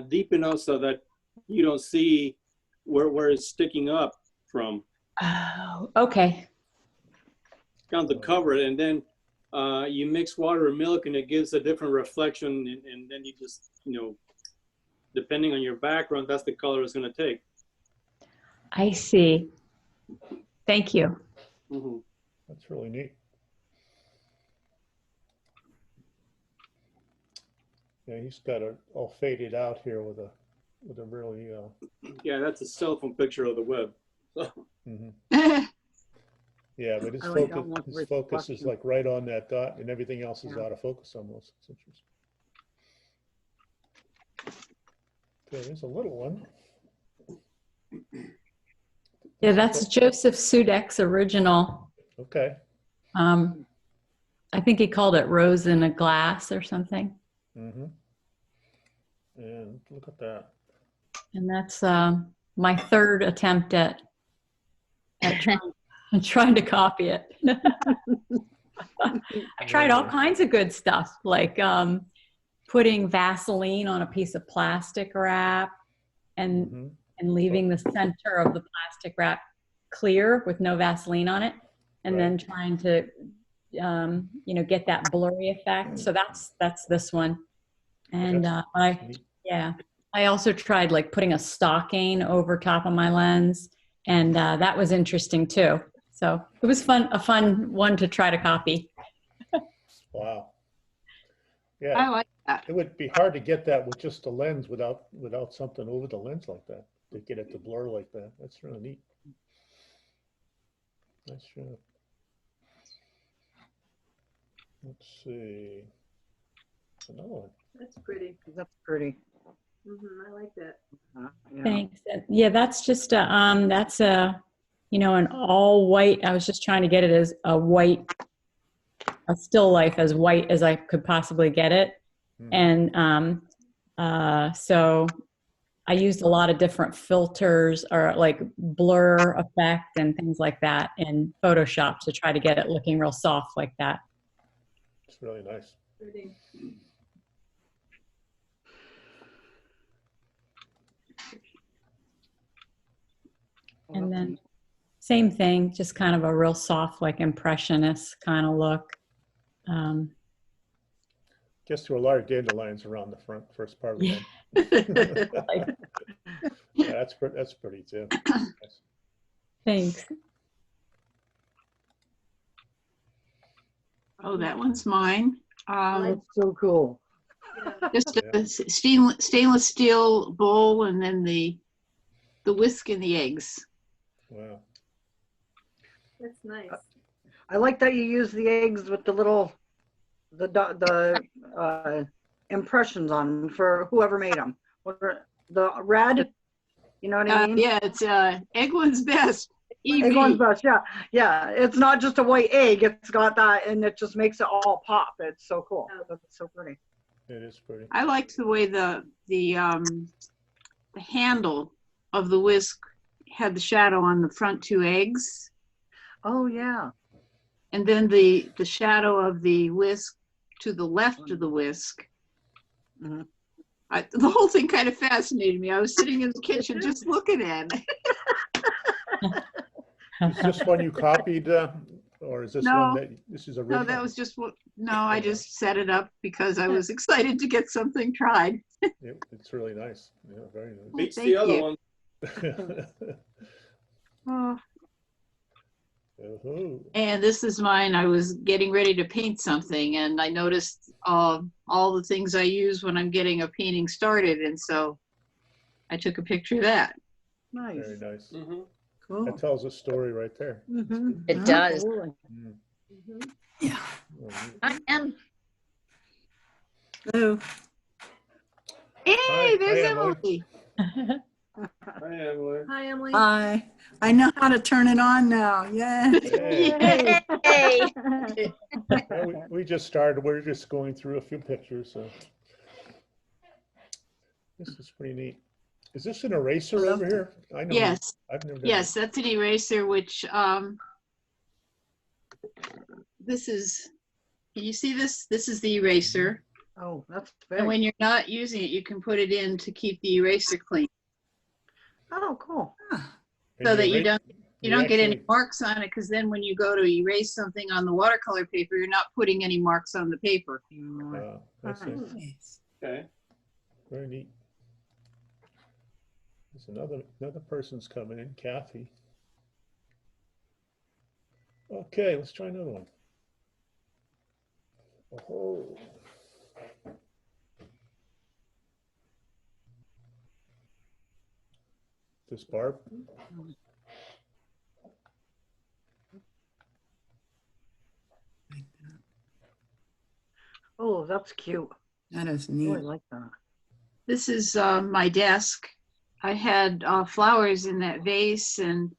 deep enough so that you don't see where it's sticking up from. Oh, okay. Down to cover it, and then you mix water and milk, and it gives a different reflection, and then you just, you know, depending on your background, that's the color it's going to take. I see. Thank you. Mm-hmm. That's really neat. Yeah, he's got it all faded out here with a really Yeah, that's a cell phone picture of the web. mm-hmm. Yeah, but his his focus is like right on that dot, and everything else is out of focus almost. It's interesting. Okay, there's a little one. Yeah, that's Joseph Sudek's original. Okay. I think he called it Rose in a Glass or something. Mm-hmm. And look at that. And that's my third attempt at trying to copy it. I tried all kinds of good stuff, like putting Vaseline on a piece of plastic wrap and leaving the center of the plastic wrap clear with no Vaseline on it, and then trying to you know, get that blurry effect. So that's this one. And I also tried like putting a stocking over top of my lens, and that was interesting too. So it was a fun one to try to copy. Wow. Yeah, I like that. it would be hard to get that with just the lens without something over the lens like that, to get it to blur like that. That's really neat. Nice job. Let's see. Another one. That's pretty. That's pretty. I like that. Yeah. Thanks. Yeah, that's just that's a, you know, an all white. I was just trying to get it as a white, a still life as white as I could possibly get it. And so I used a lot of different filters or like blur effect and things like that in Photoshop to try to get it looking real soft like that. It's really nice. Pretty. And then same thing, just kind of a real soft, like impressionist kind of look. Just threw a lot of dandelions around the first part of the head. Yeah, that's pretty too. Thanks. Oh, that one's mine. That's so cool. Just a stainless steel bowl, and then the whisk and the eggs. Wow. That's nice. I like that you use the eggs with the little impressions on them for whoever made them. What are the red? You know what I mean? Yeah, it's egg one's best. EV. Egg one's best. Yeah, yeah. It's not just a white egg. It's got that, and it just makes it all pop. It's so cool. That's so pretty. It is pretty. I liked the way the handle of the whisk had the shadow on the front two eggs. Oh yeah. And then the shadow of the whisk to the left of the whisk. The whole thing kind of fascinated me. I was sitting in the kitchen just looking at it. Is this one you copied, or is this one that this is original? No, that was just what. No, I just set it up because I was excited to get something tried. It's really nice. Yeah, very nice. Beats the other one. And this is mine. I was getting ready to paint something, and I noticed all the things I use when I'm getting a painting started, and so I took a picture of that. Nice. Very nice. Cool. That tells a story right there. It does. Yeah. I am. Hello. Hey, there's Emily. Hi, Emily. Hi, Emily. Hi. I know how to turn it on now. Yeah. Hey. Hey. We just started. We're just going through a few pictures. So this is pretty neat. Is this an eraser over here? I know. Yes. I've never. Yes, that's an eraser. Which this is. Can you see this? This is the eraser. Oh, that's And big. when you're not using it, you can put it in to keep the eraser clean, Oh, cool. And so that you rate- don't get any actually- marks on it. Because then when you go to erase something on the watercolor paper, you're not putting any marks on the paper. I see. Nice. Okay. Very neat. There's another person's coming in, Kathy. Okay, let's try another one. Oh. This Barb? Oh, that's cute. That is I really neat. like that. This is my desk. I had flowers in that vase, and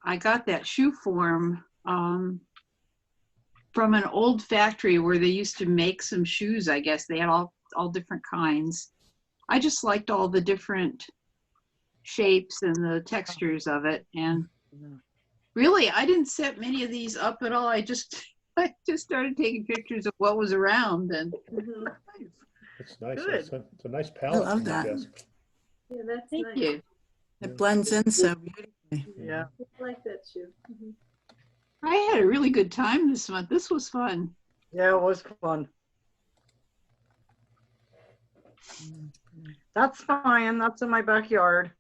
I got that shoe form from an old factory where they used to make some shoes. I guess they had all different kinds. I just liked all the different shapes and the textures of it. And really, I didn't set many of these up at all. I just started taking pictures of what was around. And Mhm. It's nice. Good. It's a nice palette. love on the that. desk. Yeah, that's thank nice. you. It blends in so beautifully. Yeah. I like that shoe. Mhm. I had a really good time this month. This was fun. Yeah, it was fun. That's fine. That's in my backyard.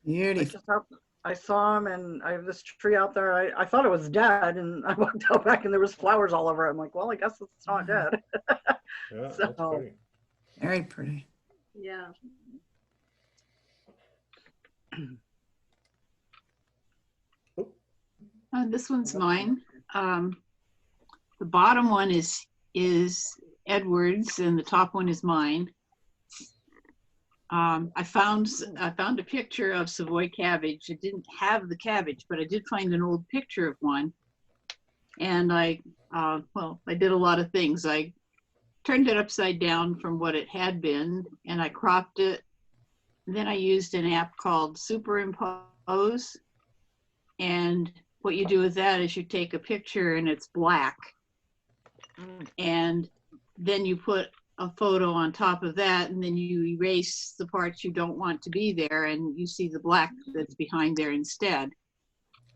Beautiful. I saw him, and I have this tree out there. I thought it was dead, and I walked out back, and there was flowers all over it. I'm like, well, I guess it's not dead. Yeah, So- that's great. Very pretty. Yeah. This one's mine. The bottom one is Edward's, and the top one is mine. I found a picture of Savoy cabbage. It didn't have the cabbage, but I did find an old picture of one. And I did a lot of things. I turned it upside down from what it had been, and I cropped it. And then I used an app called Superimpose. And what you do with that is you take a picture and it's black. And then you put a photo on top of that, and then you erase the parts you don't want to be there, and you see the black that's behind there instead.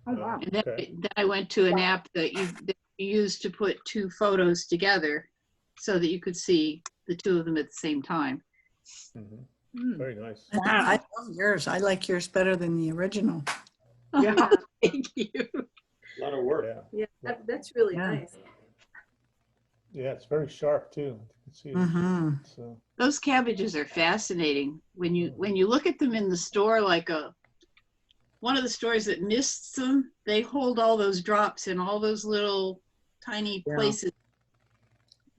Oh, wow. And then, Okay. then I went to an app that you use to put two photos together so that you could see the two of them at the same time. Mhm. Mm. Very nice. I love yours. I like yours better than the original. Yeah. Thank you. A lot of work. Yeah. Yeah, that's really Yeah. nice. Yeah, it's very sharp too. You can see it. Mm-hmm. So, Those cabbages are fascinating. When you look at them in the store, like one of the stores that mists them, they hold all those drops in all those little tiny Yeah. places.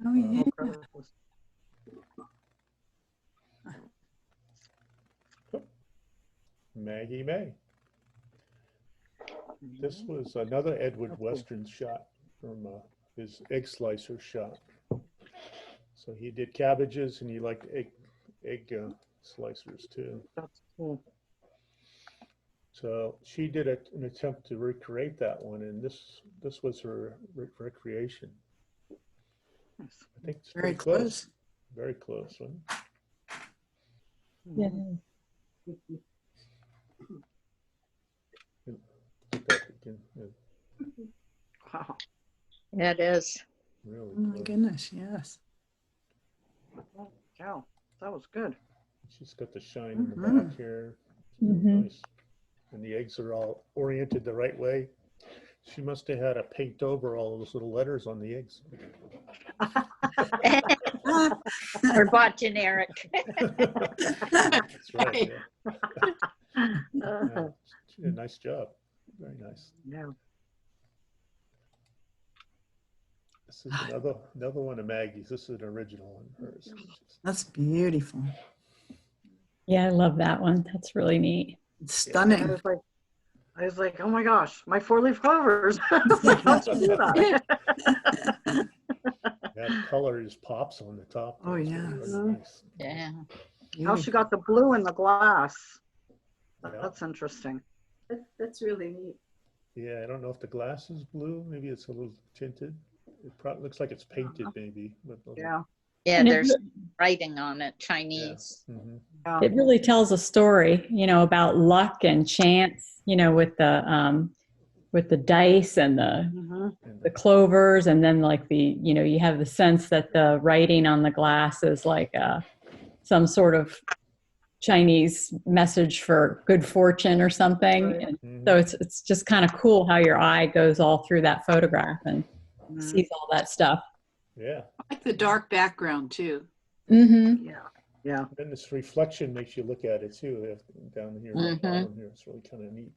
Oh, yeah. Maggie May. This was another Edward Western shot from his egg slicer shot. So he did cabbages, and he liked egg slicers too. That's cool. So she did an attempt to recreate that one, and this was her recreation. Nice. I think it's Very pretty close. close. Very close. Huh? Yeah. Get that again. Yeah, Wow. Yeah, it is. really Oh, my close. goodness. Yes. Cow. That was good. She's got the shine in the Mhm. back here. Mhm. Nice. And the eggs are all oriented the right way. She must have had to paint over all those little letters on the eggs. Or bought generic. That's right. Yeah. Yeah. She did a nice job. Very nice. Yeah. This is another one of Maggie's. This is an original one of hers. That's beautiful. Yeah, I love that one. That's really neat. It's I stunning. was like, oh my gosh, my 4-leaf clovers. Like, how'd you do that? That color just pops on the top. Oh, It's yeah. really nice. Yeah. How she got the blue in the glass. Yeah. That's interesting. That's really neat. Yeah, I don't know if the glass is blue. Maybe it's a little tinted. It probably looks like it's painted, maybe. But Yeah. Yeah, And there's writing on it, Chinese. Mhm. Yeah. it really tells a story, about luck and chance, with the dice and Mhm. the clovers, and then like you have the sense that the writing on the glass is like some sort of Chinese message for good fortune or something. Right. And Mhm. so it's just kind of cool how your eye goes all through that photograph and Mhm. sees all that stuff. Yeah. I like the dark background too. Mm-hmm. Yeah. Yeah. And this reflection makes you look at it too, down here, Mhm. bottom here. It's really kind of neat.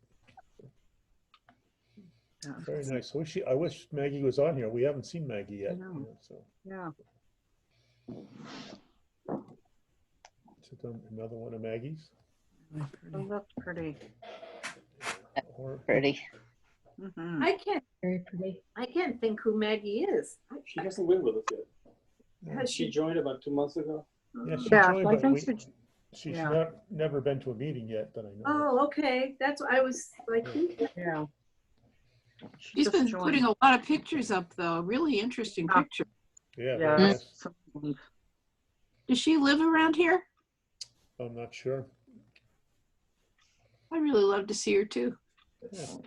Yeah. Very nice. I wish Maggie was on here. We haven't seen Maggie yet. know. So Yeah. another one of Maggie's. Really Oh, pretty. that's pretty. Or Pretty. Mhm. Very pretty. I can't think who Maggie is. She hasn't been with us yet. Has She she? joined about 2 months ago. yeah, she Yeah, joined, I but think she's yeah. never been to a meeting yet that I know. of. Oh, okay. That's what I was like. Who? Yeah. She's just been joined. putting a lot of pictures up though. Really interesting Ah. picture. Yeah, Yeah. very nice. Does she live around here? I'm not sure. I'd really love to see her too.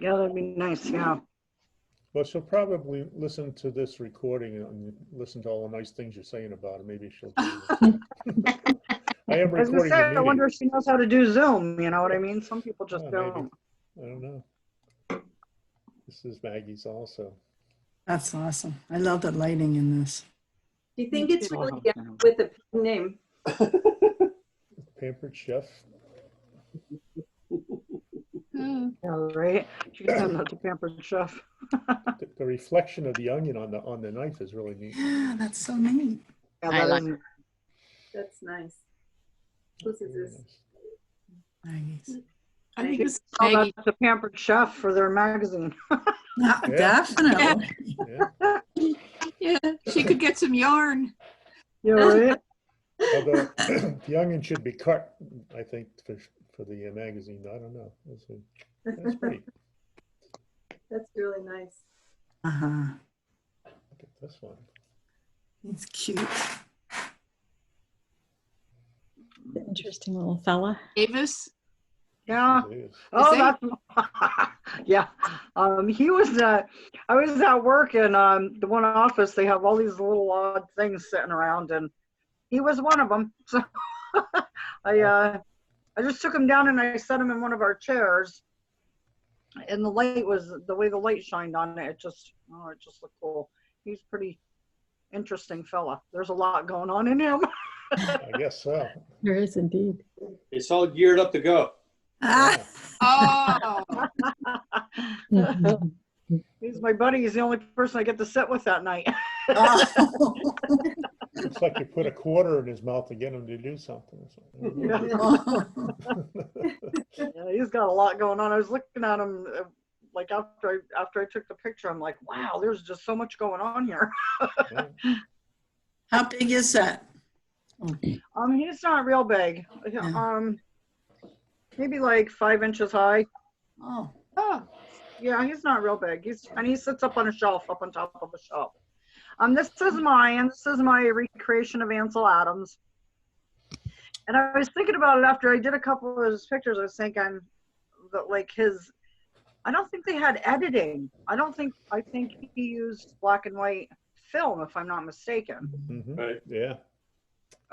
Yeah, that'd be nice. Yeah. Well, she'll probably listen to this recording and listen to all the nice things you're saying about her. Maybe she'll. I am I was gonna recording say, the I meeting. wonder if she knows how to do Zoom. You know what I mean? Some people just Oh, don't. maybe. I don't know. This is Maggie's also. That's awesome. I love the lighting in this. Do you think it's Yeah. really with a name? Pampered Chef. Hmm. Yeah, right. She can send that to Pampered Chef. The reflection of the onion on the knife is really neat. Yeah, that's so neat. Yeah, I that like is- That's nice. Whose is Very this? nice. Maggie's. I think it's Oh, Maggie. that's the Pampered Chef for their magazine. Yeah, definitely. Yeah. Yeah, she could get some yarn. Yeah, right. Although the onion should be cut, I think, for the magazine. I don't know. That's pretty. That's really nice. Uh-huh. Look at this one. It's cute. Interesting little fella. Davis. Yeah. It is. Oh, Is that's yeah. He was. I was at work, and the one office they have all these little odd things sitting around, and he was one of them. So I just took him down and I set him in one of our chairs, and the light was the way the light shined on it. It just looked cool. He's pretty interesting fella. There's a lot going on in him. I guess so. There is indeed. It's all geared up to go. Ah, Oh, Mhm. He's my buddy. He's the only person I get to sit with that night. oh. It's like you put a quarter in his mouth to get him to do something. Yeah, he's got a lot going on. I was looking at him like after I took the picture. I'm like, wow, there's just so much going on here. Yeah. How big is that? He's not real big. Maybe like 5 inches high. Oh, Oh, yeah, he's not real big. He sits up on a shelf, up on top of a shelf. This is mine. This is my recreation of Ansel Adams. And I was thinking about it after I did a couple of his pictures. I was thinking that like I don't think they had editing. I think he used black and white film, if I'm not mistaken. Mhm. Right. Yeah.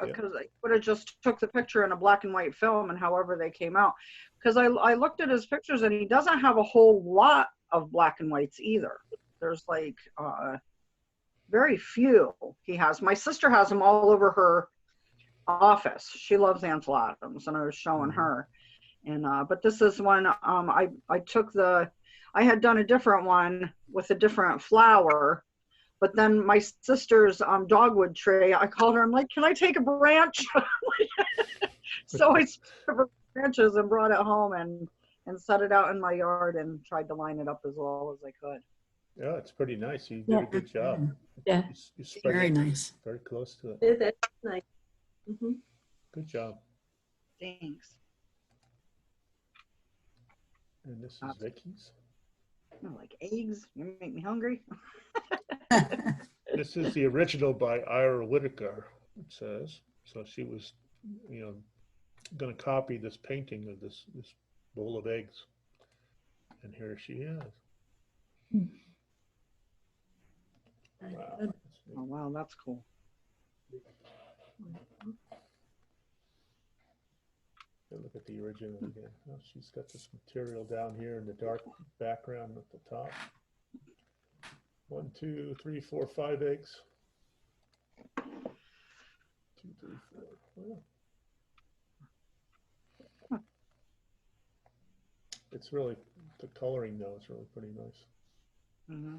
Because I would have just took the picture in a black and white film and however they came out. Because I looked at his pictures and he doesn't have a whole lot of black and whites either. There's like very few he has. My sister has them all over her office. She loves Ansel Adams, and I was showing her. And but this is one I had done a different one with a different flower. But then my sister's dogwood tree, I called her, I'm like, can I take a branch? So I took branches and brought it home and set it out in my yard and tried to line it up as well as I could. Yeah, it's pretty nice. You did a good job. Yeah. You spread very it nice. very close to it. That's nice. Mhm. Good job. Thanks. And this is Vicky's. Oh, like eggs? You make me hungry. This is the original by Ira Whitaker. it says. So she was, going to copy this painting of this bowl of eggs. And here she is. Wow. Oh, wow, that's cool. Look at the original again. Oh, she's got this material down here in the dark background at the top. 1, 2, 3, 4, 5 eggs. 2, 3, 4. Oh. It's really, the coloring though is really pretty nice. Mm-hmm.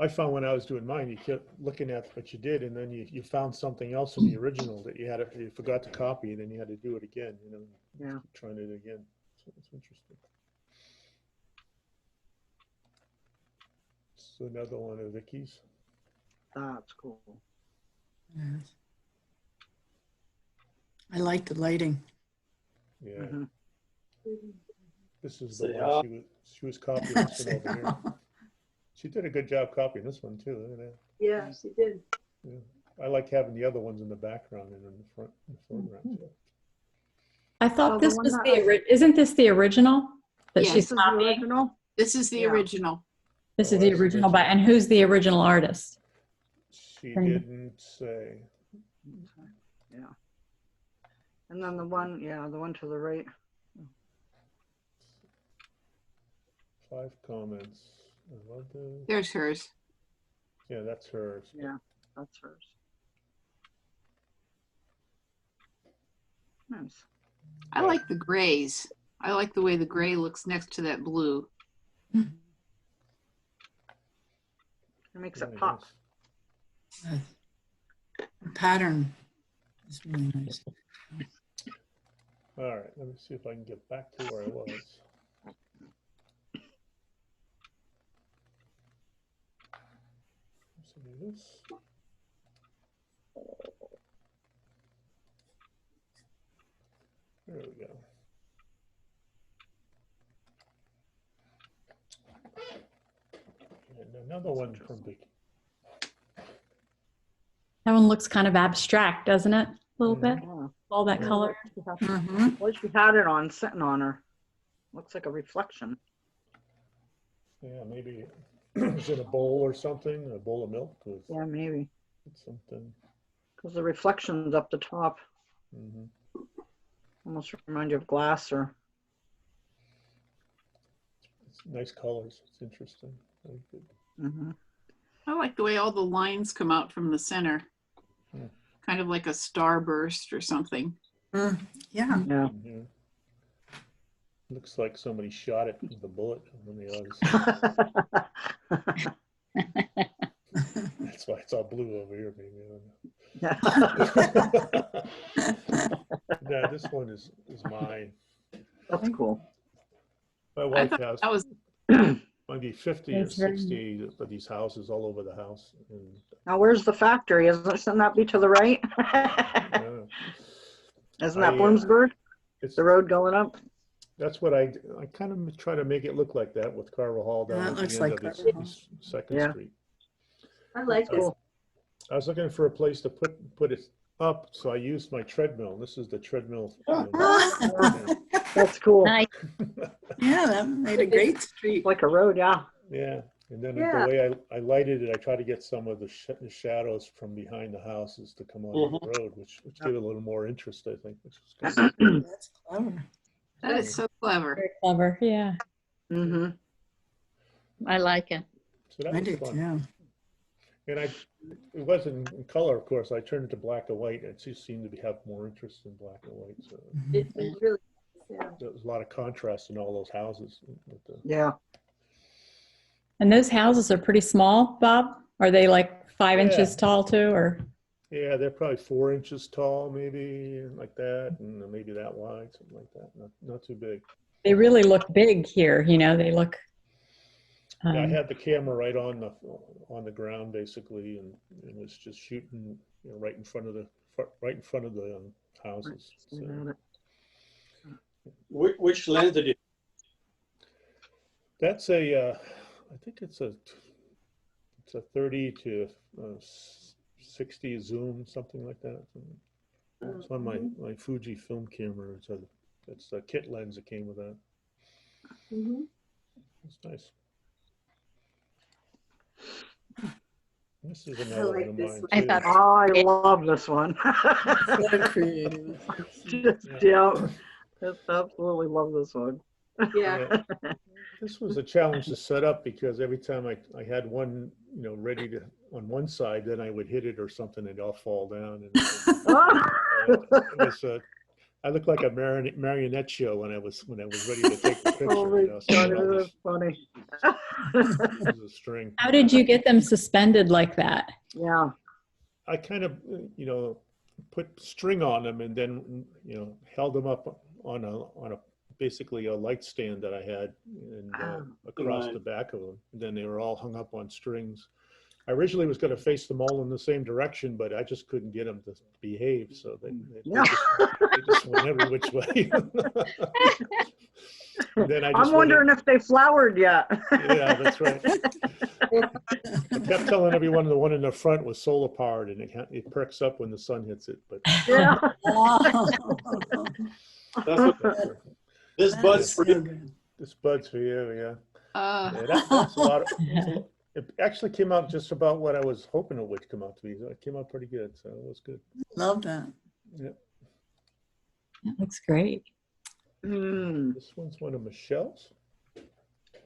I found when I was doing mine, you kept looking at what you did, and then you found something else in the original that you forgot to copy, and then you had to do it again, Yeah. trying it again. So it's interesting. So another one of Vicky's. That's cool. Yes. I like the lighting. Yeah. Mm-hmm. This is Say the one she was copying this one over here. She did a good job copying this one too. Look at that. Yeah, she did. Yeah. I like having the other ones in the background and in the front, in the foreground. So. I thought Oh, the this one was that isn't this the original that Yes. she's This is the copying? original? This is the Yeah. original. This Oh, is the that's original original. and who's the original artist? She didn't say. Yeah. And then the one to the right. 5 comments. I love those. There's hers. Yeah, that's hers. Yeah, that's hers. Nice. I like the grays. I like the way the gray looks next to that blue. It makes it Really pop. nice. The pattern is really nice. All right, let me see if I can get back to where I was. So do this. There we go. And another one from Vicky. That one looks kind of abstract, doesn't it? A little bit. Yeah. All that color. Mm-hmm. Well, she had it on, sitting on her. Looks like a reflection. Yeah, maybe it's in a bowl or something, a bowl of milk with Yeah, maybe. something. Because the reflection's up the top. Mm-hmm. Almost remind you of glass or. It's nice colors. It's interesting. Very good. Mm-hmm. I like the way all the lines come out from the center. Hmm. Kind of like a starburst or something. Yeah. Yeah. Mm-hmm. Looks like somebody shot it with a bullet on the other side. That's why it's all blue over here, maybe. No, this one is mine. That's cool. My I wife thought has that was maybe 50 or That's very 60 of these houses all over the house. And, Now, where's the factory? Shouldn't that be to the right? Isn't that Bloomsburg? it's, The road going up? that's what I kind of try to make it look like that with Carver Hall down That at looks the end like of Carver Hall. its Second Yeah. Street. I like this. Cool. I was looking for a place to put it up, so I used my treadmill. This is the treadmill. That's cool. Nice. Yeah, that made a great street. Like a road, yeah. Yeah, and then Yeah. the way I lighted it, I tried to get some of the shadows from behind the houses to come onto the road, which gave it a little more interest, I think. Which was kind of cool. That's clever. that is so clever. Very clever. Yeah. Mm-hmm. I like it. So that I was did fun. too. And it wasn't in color, of course. I turned it to black and white. It just seemed to have more interest in black and white. So It's really, yeah. there was a lot of contrast in all those houses. With the, Yeah. And those houses are pretty small, Bob? Are they like 5 Yeah. inches tall too, or? yeah, they're probably 4 inches tall, maybe like that, and maybe that wide, something like that. Not too big. They really look big here, they look. Yeah, I had the camera right on the ground basically, and it was just shooting right in front of the houses. So Which lens did you? that's I think it's a It's a 30 to 60 zoom, something like that. It's on my Fuji film camera. It's a kit lens that came with that. Mhm. It's nice. This is I another like one of this mine one. I too. thought Oh, I love this one. So creative. Yeah, just absolutely love this one. Yeah. Yeah. This was a challenge to set up because every time I had one, ready to on one side, then I would hit it or something and it'd all fall down. And it was I looked like a marionette show when I was ready to take the picture. Oh my So God, all it this is funny. was a string. How did you get them suspended like that? Yeah. I kind of, put string on them and then, held them up on a basically a light stand that I had and across the back of them. And then they were all hung up on strings. I originally was going to face them all in the same direction, but I just couldn't get them to behave. So they just went every which way. Then I'm wondering if they flowered yet. Yeah, that's right. I kept telling everyone the one in the front was solar powered and it perks up when the sun hits it. But Yeah. That's what this bud's for you. this bud's for you, yeah. Uh, That's a lot. It actually came out just about what I was hoping it would come out to be. It came out pretty good, so it was good. Love that. Yeah. That looks great. Mm. This one's one of Michelle's.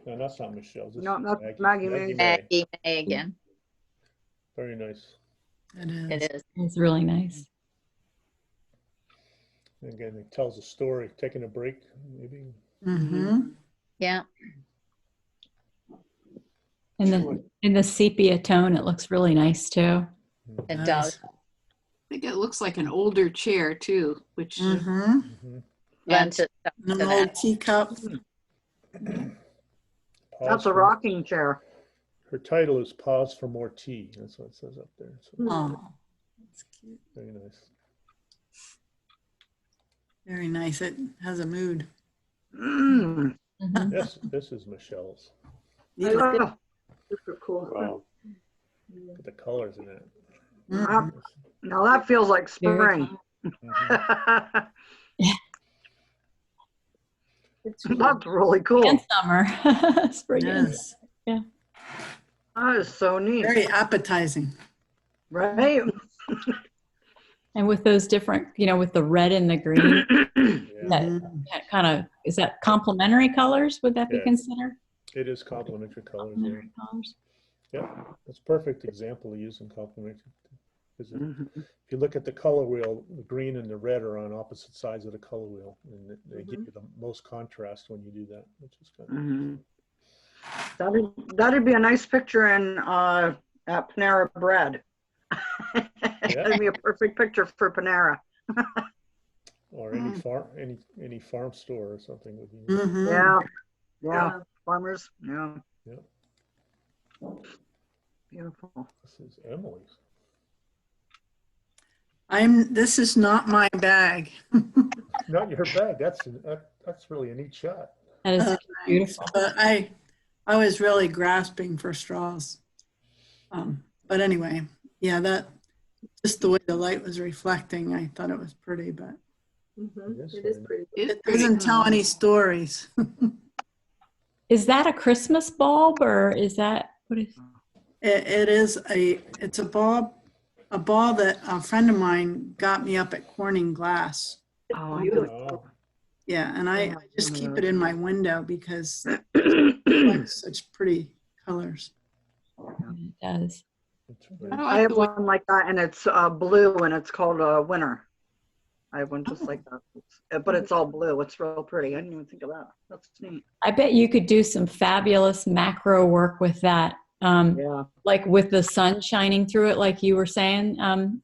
No, that's not Michelle's. This No, is that's Maggie May. Maggie May again. Very nice. It is. It is. It's really nice. And again, it tells a story. Taking a break, maybe. Mm-hmm. Yeah. In the sepia tone, it looks really nice too. It Nice. does. I think it looks like an older chair too, which Mm-hmm. Lends itself An to old that. teacup. That's a rocking chair. Her title is "Pause for More Tea." That's what it says up there. So Oh, that's cute. very nice. Very nice. It has a mood. Mm. Mhm. This is Michelle's. Oh, Super cool. Wow. Look at the colors in it. Mhm. now that feels like Very spring. Mhm. That's really cool. And summer. Spring and Yes. That is so neat. Very appetizing. Right? And with those different, with the red and the green, Yeah, that kind of, is that complementary colors? Would that be Yeah. considered? it is complementary colors. Yeah. Complementary colors. Yeah, that's a perfect example of using complementary. Because Mhm. if you look at the color wheel, the green and the red are on opposite sides of the color wheel, and they give you the most contrast when you do that, which is kind of Mhm. That'd be a nice picture in at Panera Bread. That'd be a perfect picture for Panera. or any farm, any farm store or something would be. Mhm. Yeah. Yeah. Yeah. Farmers. Yeah. Yeah. Beautiful. This is Emily's. This is not my bag. Not your bag. That's really a neat shot. That is beautiful. But I was really grasping for straws. But anyway, yeah, that just the way the light was reflecting, I thought it was pretty, but Mhm. It is It is very pretty. it's it pretty doesn't tell cool. any stories. Is that a Christmas bulb or is that, what is? It's a bulb that a friend of mine got me up at Corning Glass. Oh, Oh, Yeah, and I just keep it in my window because it I reflects such pretty colors. It does. it's very, I like have the way one like that, and it's blue, and it's called Winter. I have one just like that, but it's all blue. It's real pretty. I didn't even think of that. That's neat. I bet you could do some fabulous macro work with that. Yeah. Like with the sun shining through it, like you were saying,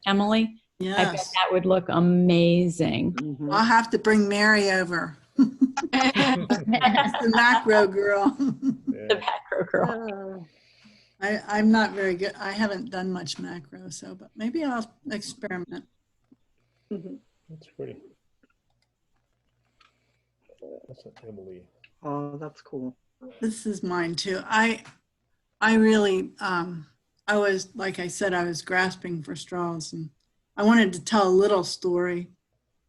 Emily. I bet Yes, that would look amazing. Mhm. I'll have to bring Mary over. The macro girl. The yeah. macro girl. I'm not very good. I haven't done much macro, but maybe I'll experiment. Mhm. That's pretty. That's an Emily. Oh, that's cool. This is mine too. I really I was, like I said, I was grasping for straws, and I wanted to tell a little story.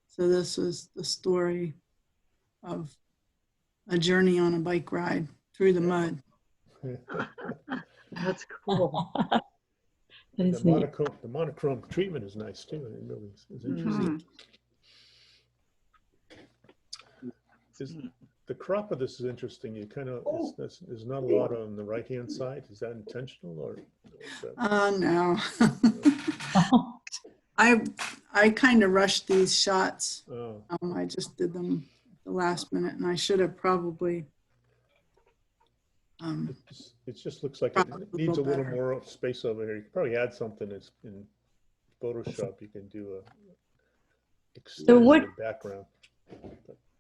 So this was the story of a journey on a bike ride through the mud. That's cool. That The is neat. monochrome treatment is nice too. It really is Mm-hmm. interesting. The crop of this is interesting. You kind of, there's not a lot on the right-hand side. Is that intentional or? Is that... No. I kind of rushed these shots. Oh. I just did them at the last minute, and I should have probably. It just looks like it needs a little more space over here. You could probably add something that's in Photoshop. You can do a extend the background.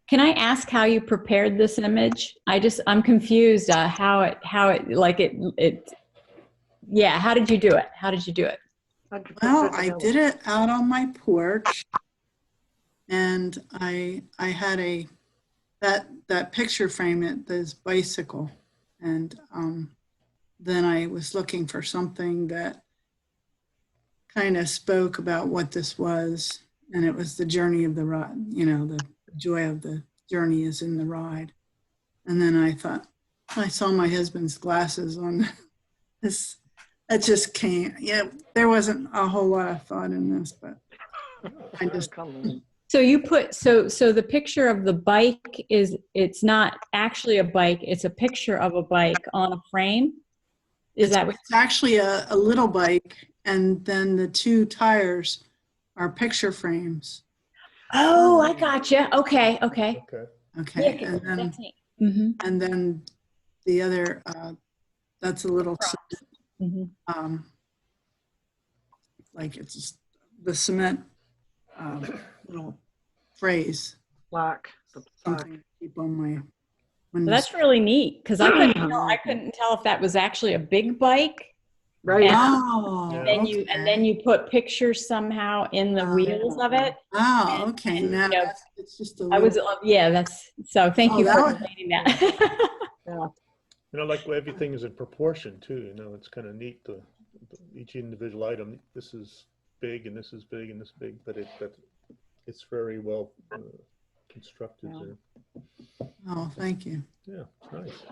Can I ask how you prepared this image? I'm confused how it yeah, how did you do it? How did you do it? Well, I did it out on my porch, and I had that picture frame at this bicycle, and then I was looking for something that kind of spoke about what this was, and it was the journey of the ride. You know, the joy of the journey is in the ride. And then I thought, I saw my husband's glasses on this. It just came. Yeah, there wasn't a whole lot of thought in this, but I just. So you put, so the picture of the bike it's not actually a bike, it's a picture of a bike on a frame? Is that what? It's actually a little bike, and then the two tires are picture frames. Oh, I gotcha. Okay. Okay. Yeah, and then, that's neat. Mm-hmm. and then the other, that's a little, like it's just the cement little phrase. Black. Something to keep on my. Well, that's really neat, because I couldn't tell if that was actually a big bike. Right. And then you put pictures somehow in the wheels of it. Oh, okay. And, now you know, it's just a little, that's so. Thank you for explaining that. Yeah. You know, like everything is in proportion too. You know, it's kind of neat. Each individual item. This is big, and this is big, and this big, but it's very well constructed there. Oh, thank you. Yeah, it's nice.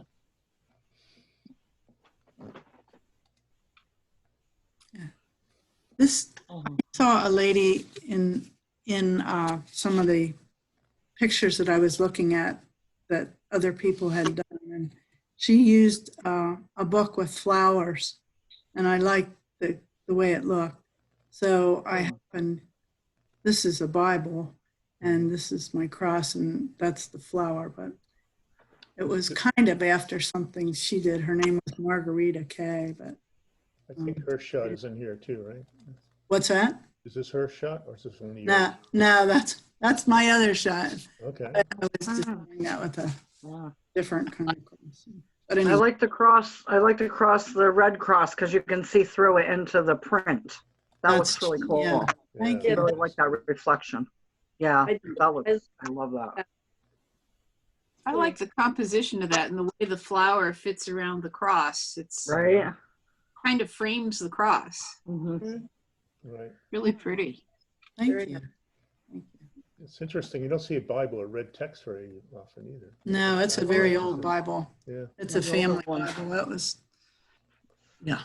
This, I saw a lady in some of the pictures that I was looking at that other people had done, and she used a book with flowers, and I liked the way it looked. So I happened, this is a Bible, and this is my cross, and that's the flower, but it was kind of after something she did. Her name was Margarita Kay, but. I think her shot is in here too, right? What's that? Is this her shot, or is this only yours? No, that's my other shot. Okay. I was just doing that with a different kind of cross. But anyway. I like the cross. The red cross, because you can see through it into the print. That looks really cool. Yeah. Thank you. I really like that reflection. Yeah, that looks. I love that. I like the composition of that and the way the flower fits around the cross. It's right. Kind of frames the cross. Mm-hmm. Right. Really pretty. Thank you. It's interesting. You don't see a Bible or red text very often either. No, it's a very old Bible. Yeah. It's a family Bible. That was. Yeah.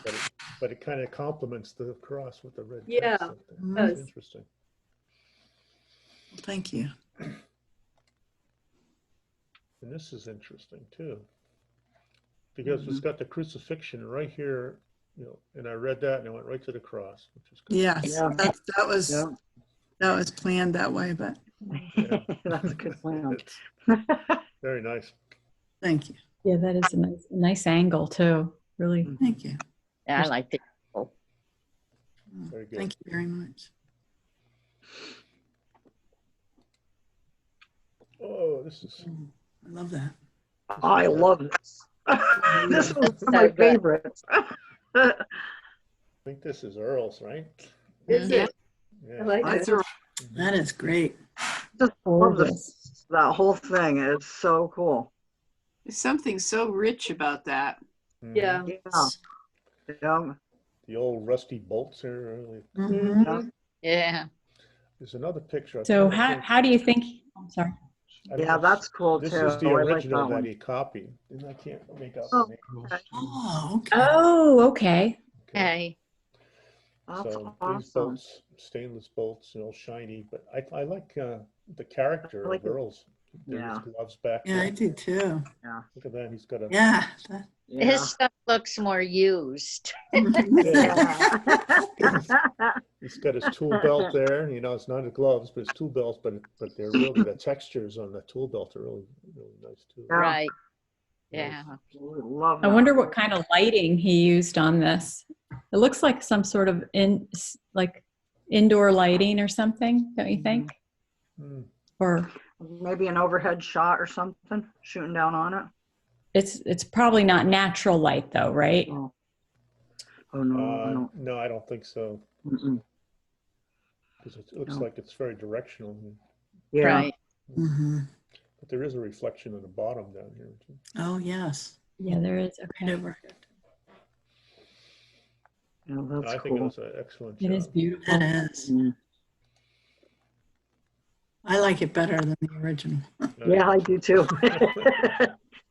But it kind of complements the cross with the red text. Yeah. That's interesting. Thank you. And this is interesting too, because it's got the crucifixion right here, you know, and I read that and I went right to the cross, which is good. Yes, that was planned that way, but that's a good plan. Very nice. Thank you. Yeah, that is a nice angle too. Really. Thank you. Yeah, I liked it. Very good. Thank you very much. Oh, this is. I love that. I love this. This was my favorite. I think this is Earl's, right? Is it? Yeah. I like it. That is great. Just love this. That whole thing is so cool. There's something so rich about that. Yeah. Yeah. the old rusty bolts here. Really. Mhm. Yeah. There's another picture. I'm So trying to think. how do you think, I'm sorry. I don't Yeah, know, that's cool this too. is the I like original that that one. he copied, and I can't make out Oh, the name. okay. Oh, okay. Oh, okay. Okay. That's So these awesome. bolts, stainless bolts, shiny. But I like the character I like of Earl's. There's Yeah. his gloves back Yeah, I there. do too. Look at that. He's got a Yeah. that- Yeah. His stuff looks more used. yeah, Yeah. he's got his tool belt there. It's not his gloves, but his tool belts. But they're really the textures on the tool belt are really nice too. Yeah. Right. Yeah. Love I that. wonder what kind of lighting he used on this. It looks like some sort of like indoor lighting or something, don't you think? Mm. Or Maybe an overhead shot or something, shooting down on it. it's probably not natural light though, right? Oh, no. No, I don't think so. Mm-mm. Because it looks No. like it's very directional. Yeah. Right. Mhm. But there is a reflection on the bottom down here too. Oh, yes. Yeah, there is. Right Okay. overhead. Yeah, And that's I think it cool. was an excellent It job. is beautiful. It is. Mm. I like it better than the original. Yeah, I do too.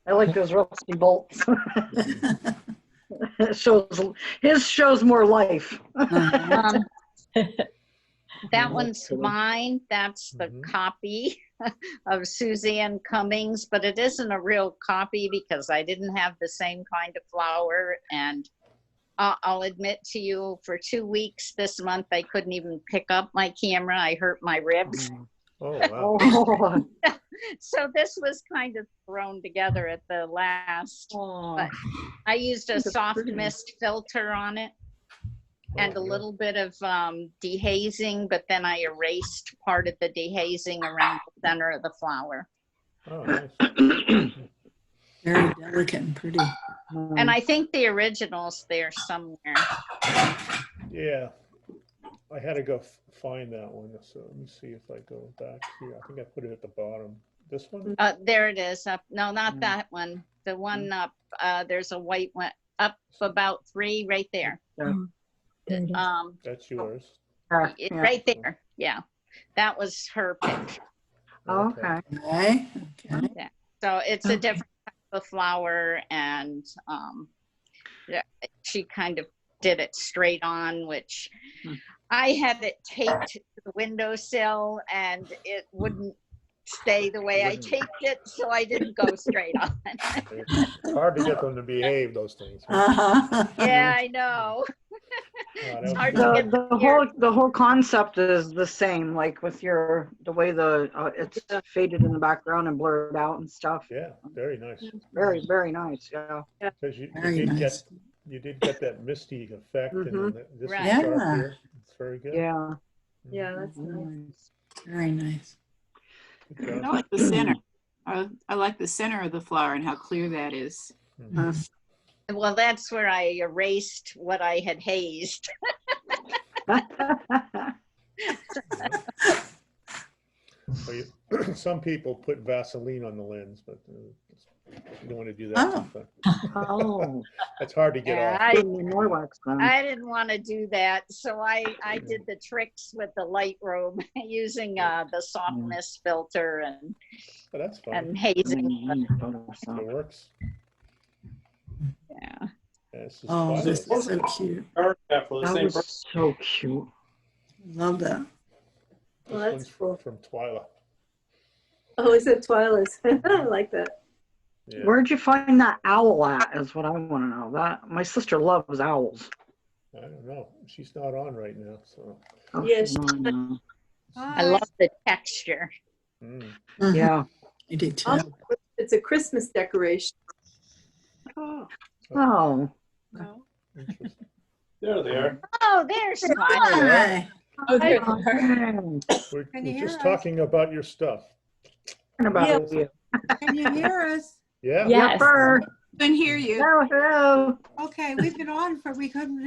I like those rusty bolts. His shows more life. Uh-huh. That one's mine. That's the Mhm. copy of Suzanne Cummings, but it isn't a real copy because I didn't have the same kind of flower. And I'll admit to you, for 2 weeks this month, I couldn't even pick up my camera. I hurt my ribs. Oh, wow. Oh, So this was kind of thrown together at the last. But I used a That's soft pretty. mist filter on it and a Oh, yeah. little bit of dehazing, but then I erased part of the dehazing around the center of the flower. Oh, nice. Very delicate and pretty. And I think the original's there somewhere. Yeah. I had to go find that one. So let me see if I go back here. I think I put it at the bottom. This one? There it is. Up. No, not Mm. that one. The one up. There's a white one up about 3 right there. There it is. That's yours. It's right there. Yeah, that was her picture. Okay. Okay. Okay. So it's a Okay. different type of flower, and yeah, she kind of did it straight on, which I had it taped to the windowsill, and it wouldn't stay the way I taped it, so I didn't go straight on. It's hard to get them to behave, those things. Uh-huh. Yeah, I know. that It's was hard good. to get The whole concept is the same, like with the way it's faded in the background and blurred out and stuff. Yeah, very nice. Very, very nice. Yeah. Because you Very did nice. get that misty effect, and Mhm. then this Right. is sharp Yeah. here. It's very good. Yeah. Yeah, that's nice. Very nice. Good I job. like the center. I like the center of the flower and how clear that is. Mhm. Well, that's where I erased what I had hazed. So some people put Vaseline on the lens, but you don't want to do that. Oh. sometimes. Oh. It's hard to get Yeah, off. Put in more wax then. I didn't want to do that, so I did the tricks with the Lightroom using the soft mist filter and But that's fine. and hazing. It works. Yeah. Yeah, it's just Oh, fun. this is so cute. For the That same was so cute. Love that. Well, This that's one's cool. from Twyla. Oh, is it Twyla's? I like that. Yeah. Where'd you find that owl at? Is what I want to know. That my sister loves owls. I don't know. She's not on right now, so. Oh, Yes. she's not, no. I love the texture. Mm. Mhm. Yeah. I do too. Also, it's a Christmas decoration. Oh. Interesting. There they are. Oh, there's Twyla. Hi. Oh, there Oh, they are. man. We're Can you just hear us? talking about your stuff. Talking about Yeah. you. Can you hear us? Yeah. Yes. Yepper. Couldn't hear you. Hello, hello. Okay, we've been on for, we couldn't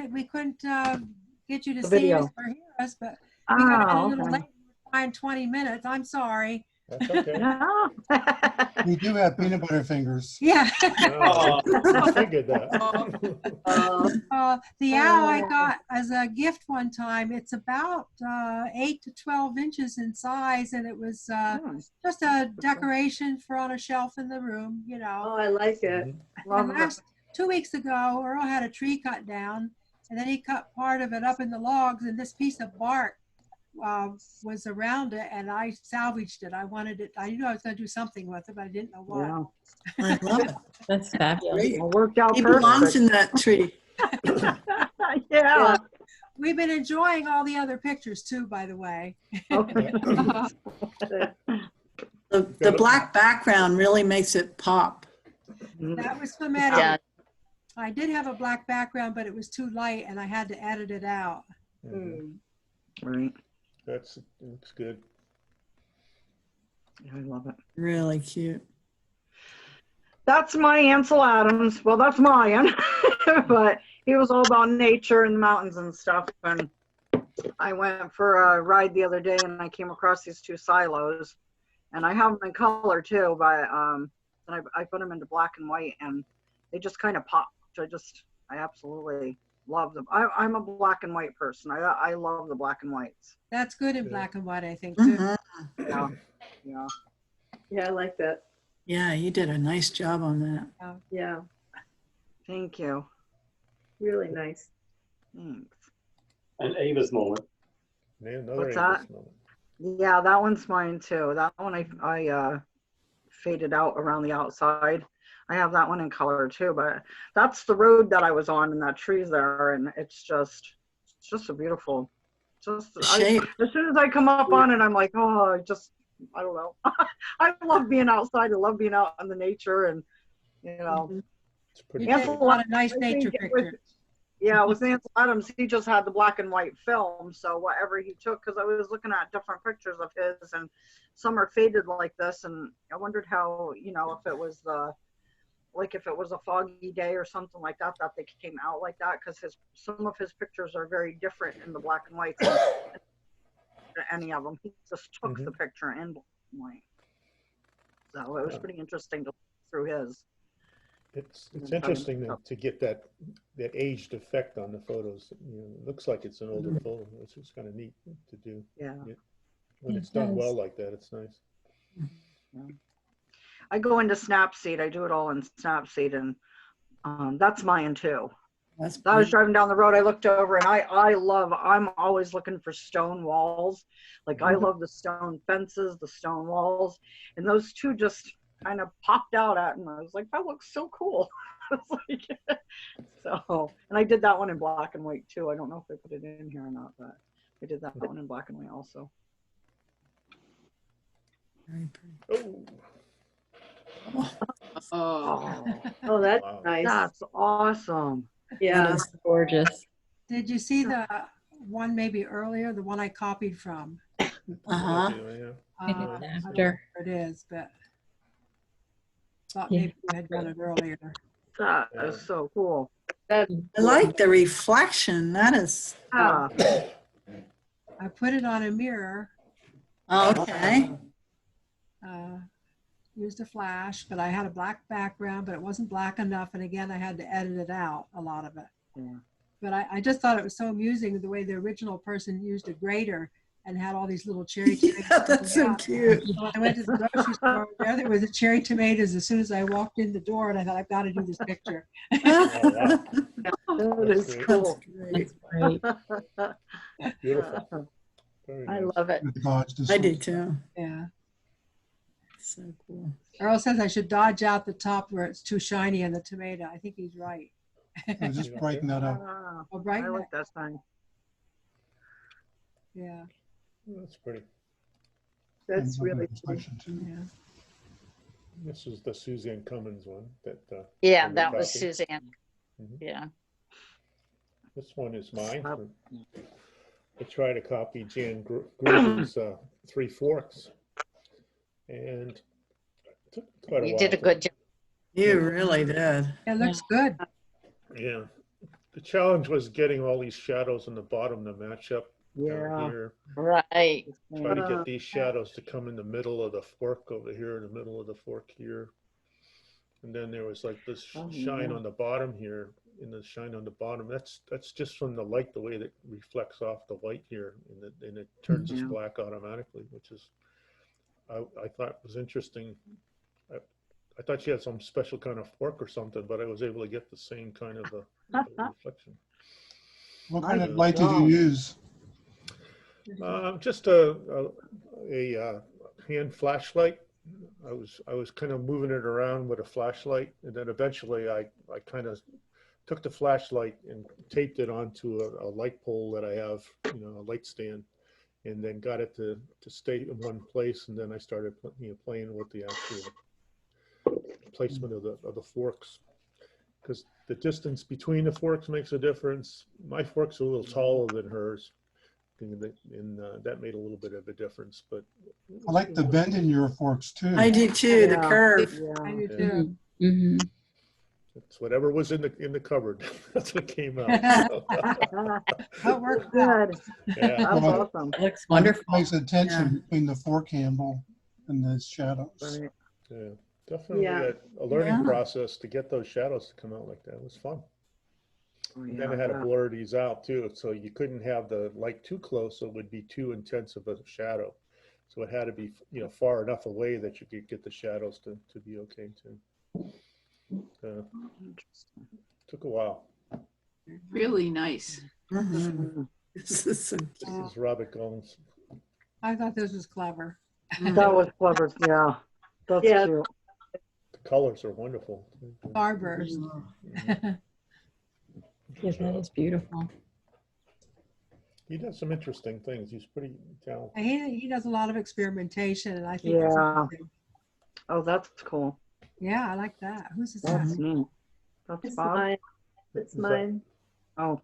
get you to The see video. us or hear us, but we got on a Oh, little okay. late. We're fine 20 minutes. I'm sorry. That's okay. No. We do have peanut butter fingers. Yeah. No, I figured that. The owl I got as a gift one time, it's about 8 to 12 inches in size, and it was just a decoration for on a shelf in the room, you know. Oh, I like it. And last 2 weeks ago, Earl had a tree cut down, and then he cut part of it up in the logs, and this piece of bark was around it, and I salvaged it. I wanted it. I knew I was going to do something with it, but I didn't know what. Yeah. I love it. That's fabulous. Great. It worked out He belongs perfect. in that tree. Yeah. We've been enjoying all the other pictures too, by the way. The black background really makes it pop. That was from Eddie. Yeah. I did have a black background, but it was too light, and I had to edit it out. Right. Looks good. I love it. Really cute. That's my Ansel Adams. Well, that's mine, but he was all about nature and mountains and stuff. And I went for a ride the other day, and I came across these two silos, and I have them in color too, but I put them into black and white, and they just kind of popped. I absolutely love them. I'm a black and white person. I love the black and whites. That's good in black and white, I think, too. Yeah. Yeah. Yeah, I like that. Yeah, you did a nice job on that. Yeah, Thank you. really nice. Thanks. And Ava's moment. Another What's Amos that? moment. Yeah, that one's mine too. That one I faded out around the outside. I have that one in color too, but that's the road that I was on, and that tree's there, and it's just a beautiful. Shape. As soon as I come up on it, I'm like, oh, I don't know. I love being outside. I love being out in the nature, and you know. It's pretty You did a good. lot of nice I think nature it was- pictures. Yeah, with Ansel Adams, he just had the black and white film. So whatever he took, because I was looking at different pictures of his, and some are faded like this, and I wondered how, you know, if it was if it was a foggy day or something like that, that they came out like that, because some of his pictures are very different in the black and whites than any of them. He just took the picture in black and white. So it was pretty interesting to look through his. It's interesting to get that aged effect on the photos. You know, it looks like it's an older photo, which is kind of neat to do. Yeah. When it's done well like that, it's nice. Yeah. I go into Snapseed. I do it all in Snapseed, and that's mine too. I was driving down the road, I looked over, and I'm always looking for stone walls. Like I love the stone fences, the stone walls, and those two just kind of popped out at, and I was like, that looks so cool. So, and I did that one in black and white too. I don't know if I put it in here or not, but I did that one in black and white also. Very pretty. Oh, that's Wow. nice. That's awesome. Yeah. That is gorgeous. Did you see the one maybe earlier, the one I copied from? Uh-huh. Yeah. I don't know After. what it is, but thought Yeah. maybe I had done it earlier. That is so cool. That's I like the reflection. That is, Yeah. I put it on a mirror, okay. used a flash, but I had a black background, but it wasn't black enough. And again, I had to edit it out, a lot of it. Yeah. But I just thought it was so amusing the way the original person used a grater and had all these little cherry tomatoes. Yeah, that's so cute. So when I went to the grocery store, there was a cherry tomatoes as soon as I walked in the door, and I thought, I've got to do this picture. That That's is great. cool. That's great. Beautiful. Very I nice. love it. I do too. Yeah. So cool. Earl says I should dodge out the top where it's too shiny in the tomato. I think he's right. Just brighten that up. Oh, right. I like that sign. Yeah. That's pretty. That's And really reflection, too. Yeah. This is the Suzanne Cummins one. Yeah, From the that was copy. Suzanne. Mhm. Yeah. This one is mine. I tried to copy Jan Gruber's Three Forks, and it took quite a You while. did a good job. You really did. It looks good. Yeah. The challenge was getting all these shadows on the bottom to match up Yeah. here. Right. Try to get these shadows to come in the middle of the fork over here, in the middle of the fork here. And then there was like this shine on the bottom here, and the shine on the bottom. That's just from the light, the way that reflects off the white here, and it turns this black automatically, which is I thought was interesting. I thought she had some special kind of fork or something, but I was able to get the same kind of a reflection. What kind of light did you use? Just a hand flashlight. I was kind of moving it around with a flashlight, and then eventually I kind of took the flashlight and taped it onto a light pole that I have, a light stand, and then got it to stay in one place, and then I started playing with the actual placement of the forks, because the distance between the forks makes a difference. My fork's a little taller than hers, and that made a little bit of a difference. But I like the bend in your forks too. I do too, the curve. I do too. Mm-hmm. it's whatever was in the cupboard. That's what came out. That worked Good. Yeah. That's Well, awesome. It looks wonderful. Makes a tension between the fork handle and the shadows. Right. Yeah, definitely Yeah. a learning process to get those shadows to come out like that. It was fun. And then I had to blur these out too, so you couldn't have the light too close, so it would be too intense of a shadow. So it had to be, far enough away that you could get the shadows to be okay too. Took a while. Really nice. This is so This is Robert Gomes. I thought this was clever. That was clever. Yeah. That's cute. The colors are wonderful. Starburst. Yes, that is beautiful. He does some interesting things. He's pretty talented. And he does a lot of experimentation, and I think it's Yeah. amazing. Oh, that's cool. Yeah, I like that. Who's this? That's guy? neat. That's It's Bob. mine. It's Is that- mine. Oh,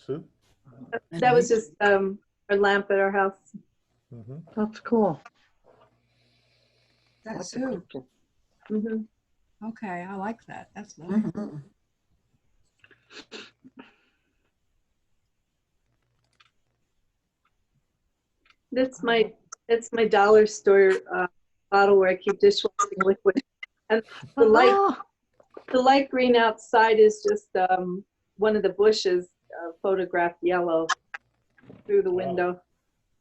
Sue? That was just our lamp at our house. Mm-hmm. that's cool. That's Sue. Hmm. Okay, I like that. That's nice. That's my dollar store bottle where I keep dishwashing liquid. And the light green outside is just one of the bushes photographed yellow through the window.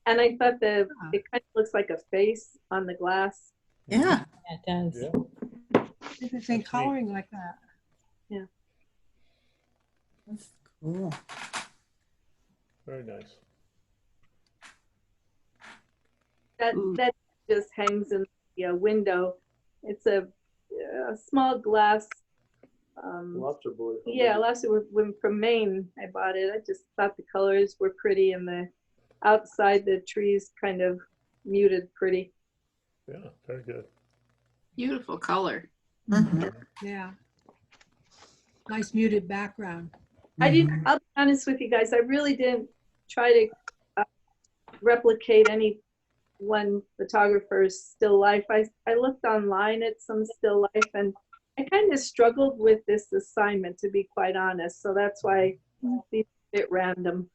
And I thought that it kind of looks like a face on the glass. Yeah. It does. Yeah. Interesting coloring like that. Yeah. That's cool. Very nice. That just hangs in the window. It's a small glass. Lobster boy. Yeah, lobster from Maine. I bought it. I just thought the colors were pretty, and the outside the trees kind of muted pretty. Yeah, very good. Beautiful color. Yeah. Nice muted background. I'll be honest with you guys. I really didn't try to replicate any one photographer's still life. I looked online at some still life, and I kind of struggled with this assignment, to be quite honest. So that's why it's a bit random.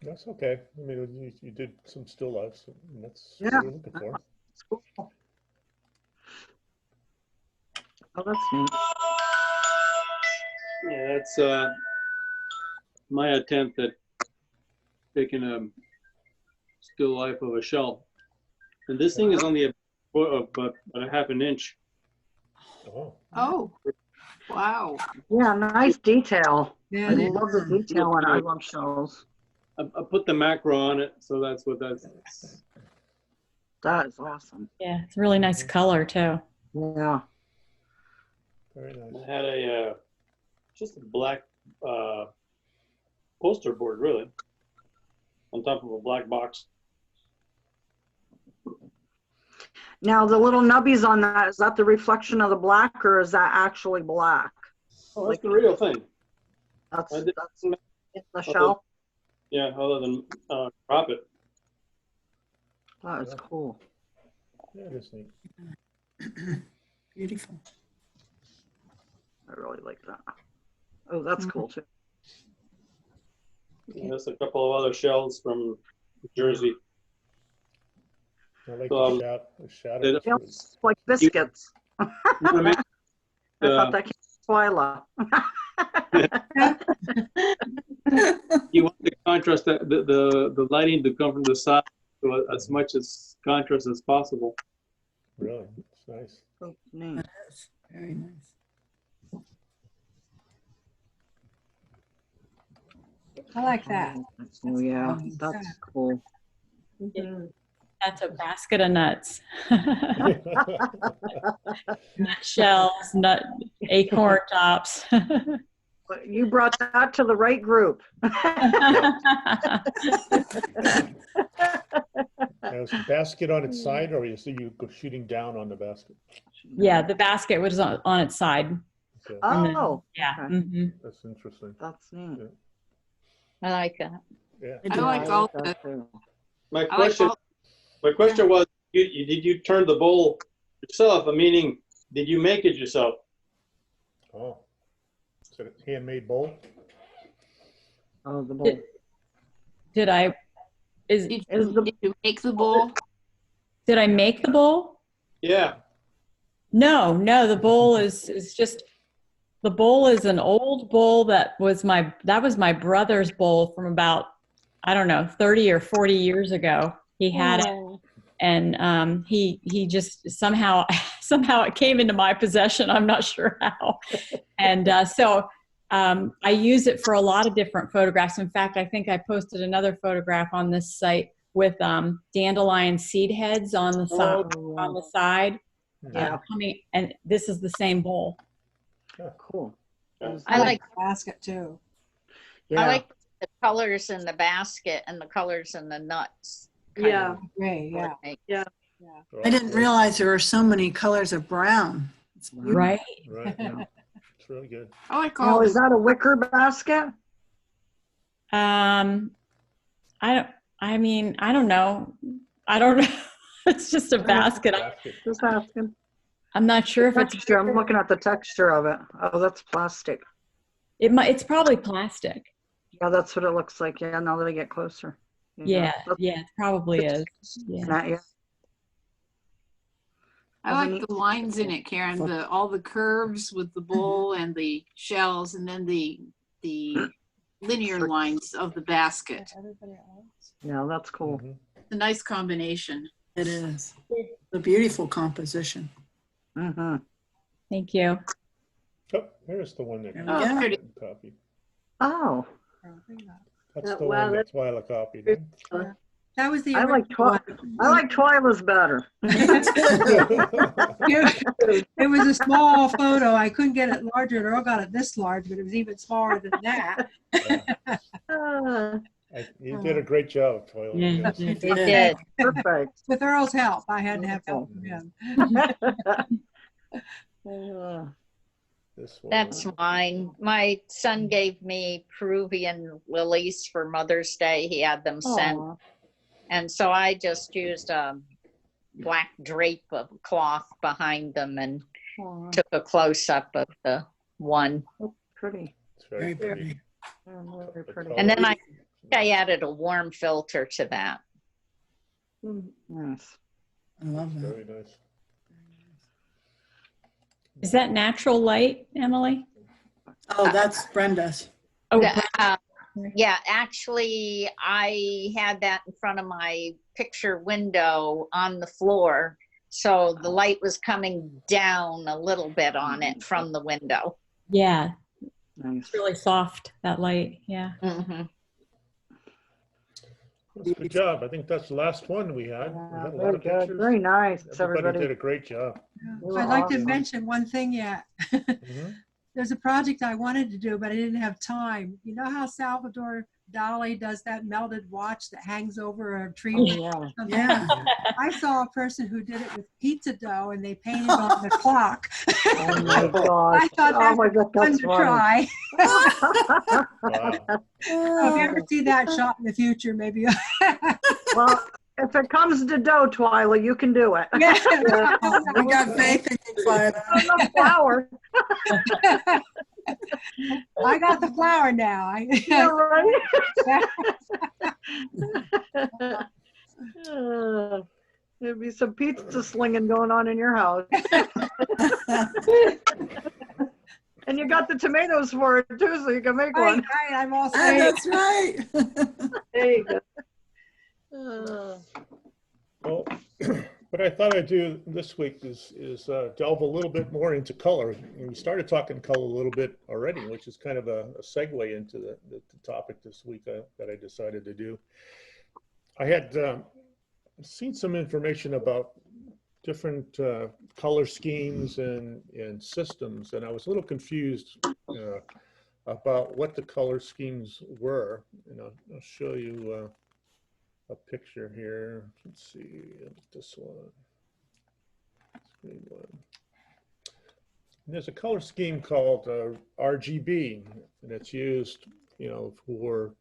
That's okay. I mean, you did some still lifes, and that's Yeah. what we're looking for. Cool. Oh, that's neat. Yeah, that's my attempt at taking a still life of a shell. And this thing is only about a half an inch. Oh, Oh, wow. Yeah, nice detail. Yeah, I it is. love the detail and I love shells. I put the macro on it, so that's what that's. That is awesome. Yeah, it's a really nice color too. Yeah. very nice. I had just a black poster board, really, on top of a black box. Now the little nubbies on that, is that the reflection of the black or is that actually black? Oh, that's the real thing. That's I did- in the shell? Yeah, other than crop it. That is cool. Yeah, it is neat. Beautiful. I really like that. Oh, that's cool too. And there's a couple of other shells from Jersey. I like So, the shadow. did- is Yep, good. like biscuits. You wanna make, I thought that came from Twyla. you want the contrast, the lighting to come from the side to as much as contrast as possible. Really, it's nice. Oh, neat. That is very nice. I like that. Oh, yeah, that's cool. Mhm. That's a basket of nuts. Nut shells, nut acorn tops. But you brought that to the right group. Now, is the basket on its side, or you see you go shooting down on the basket? Yeah, the basket was on its side. Okay, And then- Oh, Yeah. okay. Mhm. that's interesting. That's neat. I like that. Yeah. I like all that the, too. My I like question, all, my question was, did you turn the bowl yourself? Meaning, did you make it yourself? Oh, is it a handmade bowl? Oh, the bowl. Did I did you make the bowl? did I make the bowl? Yeah. No, the bowl is just, the bowl is an old bowl that was my brother's bowl from about, I don't know, 30 or 40 years ago. He had it, and he just somehow it came into my possession. I'm not sure how. And so I use it for a lot of different photographs. In fact, I think I posted another photograph on this site with dandelion seed heads on the side. On the side. Yeah, Coming, and this is the same bowl. cool. I like basket too. Yeah. I like the colors in the basket and the colors in the nuts. kind Yeah. of Great, yeah. coordinate. I didn't realize there were so many colors of brown. It's beautiful. Right? Right, Yeah. it's really good. I like Now, all is the, that a wicker basket? I don't know. I don't know. It's just a basket. Basket. Just asking. I'm not sure if it's Texture, I'm looking at the texture of it. Oh, that's plastic. it's probably plastic. Yeah, that's what it looks like. Yeah, now that I get closer. Yeah, That's it probably is. Yeah. not yet. I like the lines in it, Karen, all the curves with the bowl and the shells, and then the linear lines of the basket. Yeah, that's cool. Mhm. It's a nice combination. It is. A beautiful composition. Mm-hmm. Thank you. Oh, here's the one that There Oh, we go. pretty. copied. Oh, That's Oh, the wow, one that Twyla copied. That was the I like original I like Twyla's better. It was a small photo. I couldn't get it larger. Earl got it this large, but it was even smaller than that. Ah, You did a great job, Twyla. Yeah. Yes. It did. perfect. With Earl's help, I had to have help from him. This one. That's mine. My son gave me Peruvian lilies for Mother's Day. He had them sent. Aw. And so I just used a black drape of cloth behind them and Aw, took a close up of the one. pretty. It's very Very pretty. pretty. Oh, very pretty. And then I added a warm filter to that. Nice. I love that. Very nice. Is that natural light, Emily? Oh, that's Brenda's. Oh, Yeah, actually, I had that in front of my picture window on the floor. So the light was coming down a little bit on it from the window. yeah. Nice. It's really soft, that light. Yeah. Mhm. Good job. I think that's the last one we had. We Yeah, had a lot very of good. pictures. Very nice, Everybody did everybody. a great job. I'd like to Awesome. mention one thing yet. Mhm. There's a project I wanted to do, but I didn't have time. You know how Salvador Dali does that melted watch that hangs over a tree? Oh, yeah. Yeah. I saw a person who did it with pizza dough and they painted on the clock. Oh my gosh. I thought Oh that my was God, fun that's to funny. try. Wow. If you ever see that shot in the future, maybe. Well, if it comes to dough, Twyla, you can do it. We got faith in you, Twyla. Enough flour. I got the flower now. Yeah, right. There'd be some pizza slinging going on in your house. And you got the tomatoes for it too, so you can make Right, one. right, I'm all Ah, set. that's right. There you go. Well, what I thought I'd do this week is delve a little bit more into color. And we started talking color a little bit already, which is kind of a segue into the topic this week that I decided to do. I had seen some information about different color schemes and systems, and I was a little confused about what the color schemes were. And I'll show you a picture here. Let's see, this one. Screen one. And there's a color scheme called RGB, and it's used, for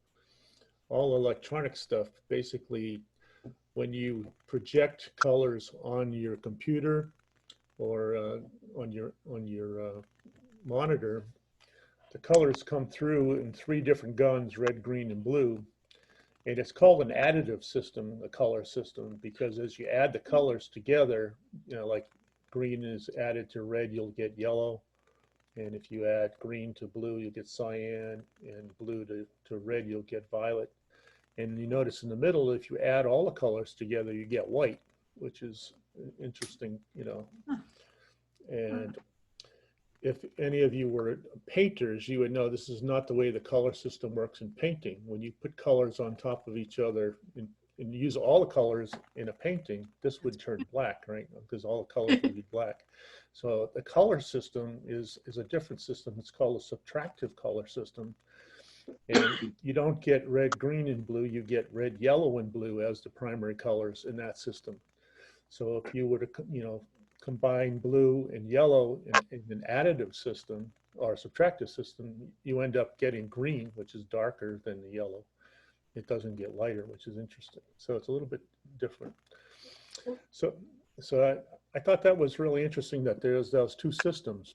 all electronic stuff. Basically, when you project colors on your computer or on your monitor, the colors come through in 3 different guns: red, green, and blue. And it's called an additive system, a color system, because as you add the colors together, like green is added to red, you'll get yellow. And if you add green to blue, you'll get cyan, and blue to red, you'll get violet. And you notice in the middle, if you add all the colors together, you get white, which is interesting, And if any of you were painters, you would know this is not the way the color system works in painting. When you put colors on top of each other and use all the colors in a painting, this would turn black, right? Because all the colors would be black. So the color system is a different system. It's called a subtractive color system. And you don't get red, green, and blue. You get red, yellow, and blue as the primary colors in that system. So if you were to, combine blue and yellow in an additive system or a subtractive system, you end up getting green, which is darker than the yellow. It doesn't get lighter, which is interesting. So it's a little bit different. So I thought that was really interesting that there's those 2 systems.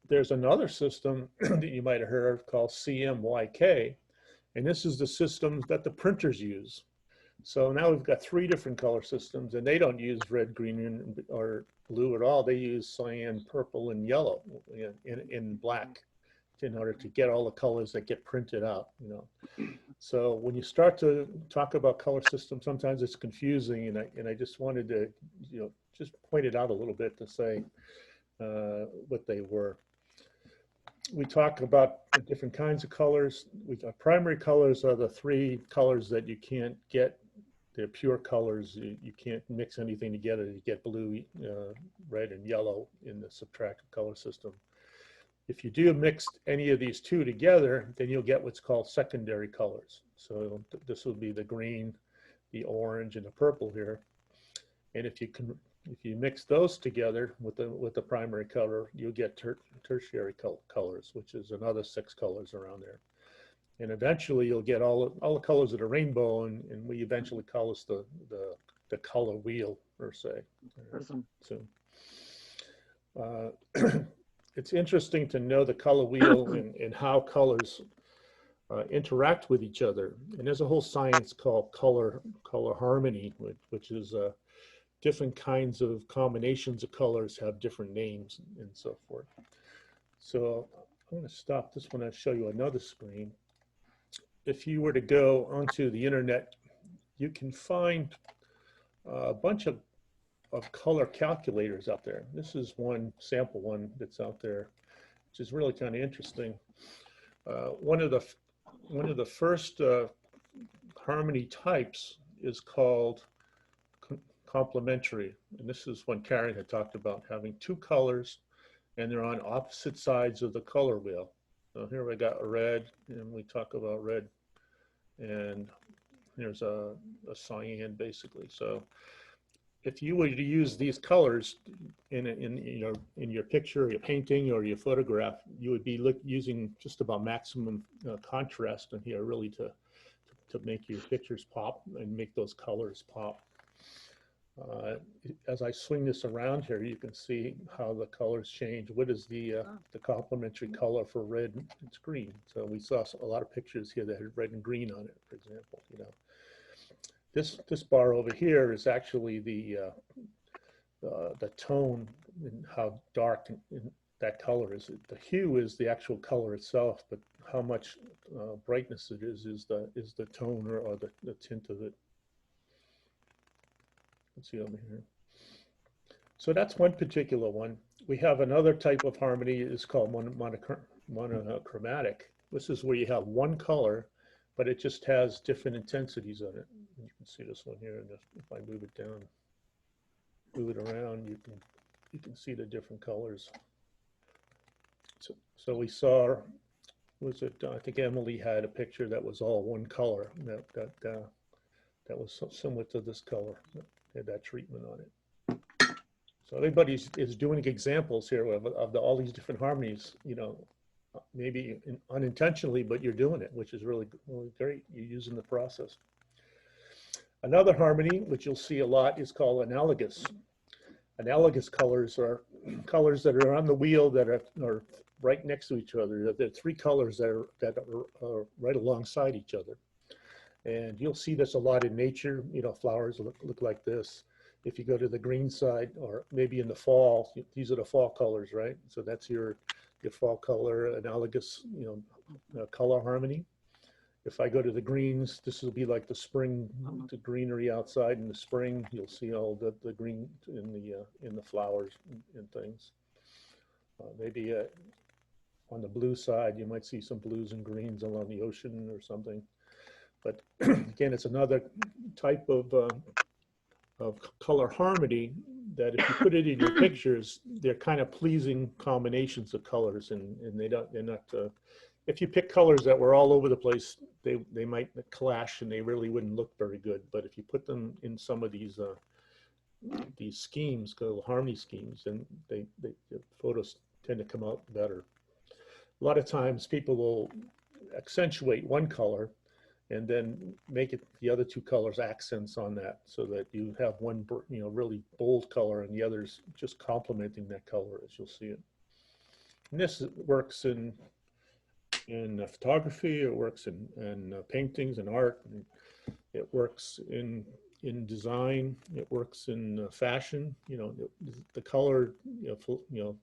There's another system that you might have heard of called CMYK, and this is the system that the printers use. So now we've got 3 different color systems, and they don't use red, green, or blue at all. They use cyan, purple, and yellow in black in order to get all the colors that get printed out. So when you start to talk about color systems, sometimes it's confusing, and I just wanted to just point it out a little bit to say what they were. We talk about the different kinds of colors. Primary colors are the 3 colors that you can't get. They're pure colors. You can't mix anything together. You get blue, red, and yellow in the subtractive color system. If you do mix any of these 2 together, then you'll get what's called secondary colors. So this will be the green, the orange, and the purple here. And if you mix those together with the primary color, you'll get tertiary colors, which is another 6 colors around there. And eventually you'll get all the colors of the rainbow, and we eventually call this the color wheel, per se. So it's interesting to know the color wheel and how colors interact with each other. And there's a whole science called color harmony, which is different kinds of combinations of colors have different names and so forth. So I'm going to stop this one and show you another screen. If you were to go onto the internet, you can find a bunch of color calculators out there. This is one sample one that's out there, which is really kind of interesting. One of the first harmony types is called complementary, and this is when Karen had talked about having 2 colors, and they're on opposite sides of the color wheel. So here we got red, and we talk about red, and here's a cyan, basically. So if you were to use these colors in your picture, your painting, or your photograph, you would be using just about maximum contrast in here, really, to make your pictures pop and make those colors pop. As I swing this around here, you can see how the colors change. What is the complementary color for red? It's green. So we saw a lot of pictures here that had red and green on it, for example. You know, this bar over here is actually the tone and how dark that color is. The hue is the actual color itself, but how much brightness it is the tone or the tint of it. Let's see over here. So that's one particular one. We have another type of harmony. It's called monochromatic. This is where you have one color, but it just has different intensities on it. You can see this one here, and if I move it down, move it around, you can see the different colors. So we saw, was it? I think Emily had a picture that was all one color. That was similar to this color. Had that treatment on it. So everybody is doing examples here of all these different harmonies, you know, maybe unintentionally, but you're doing it, which is really, really great. You're using the process. Another harmony, which you'll see a lot, is called analogous. Analogous colors are colors that are on the wheel that are right next to each other. There are three colors that are right alongside each other. And you'll see this a lot in nature. You know, flowers look like this. If you go to the green side, or maybe in the fall, these are the fall colors, right? So that's your fall color, analogous, you know, color harmony. If I go to the greens, this will be like the spring, the greenery outside in the spring. You'll see all the green in the flowers and things. Maybe on the blue side, you might see some blues and greens along the ocean or something. But again, it's another type of color harmony that if you put it in your pictures, they're kind of pleasing combinations of colors, and they're not. If you pick colors that were all over the place, they might clash and they really wouldn't look very good. But if you put them in some of these schemes, called harmony schemes, then the photos tend to come out better. A lot of times people will accentuate one color and then make it the other two colors accents on that, so that you have one, you know, really bold color and the others just complementing that color, as you'll see it. And this works in photography, it works in paintings and art, and it works in design, it works in fashion. You know, the color, you know,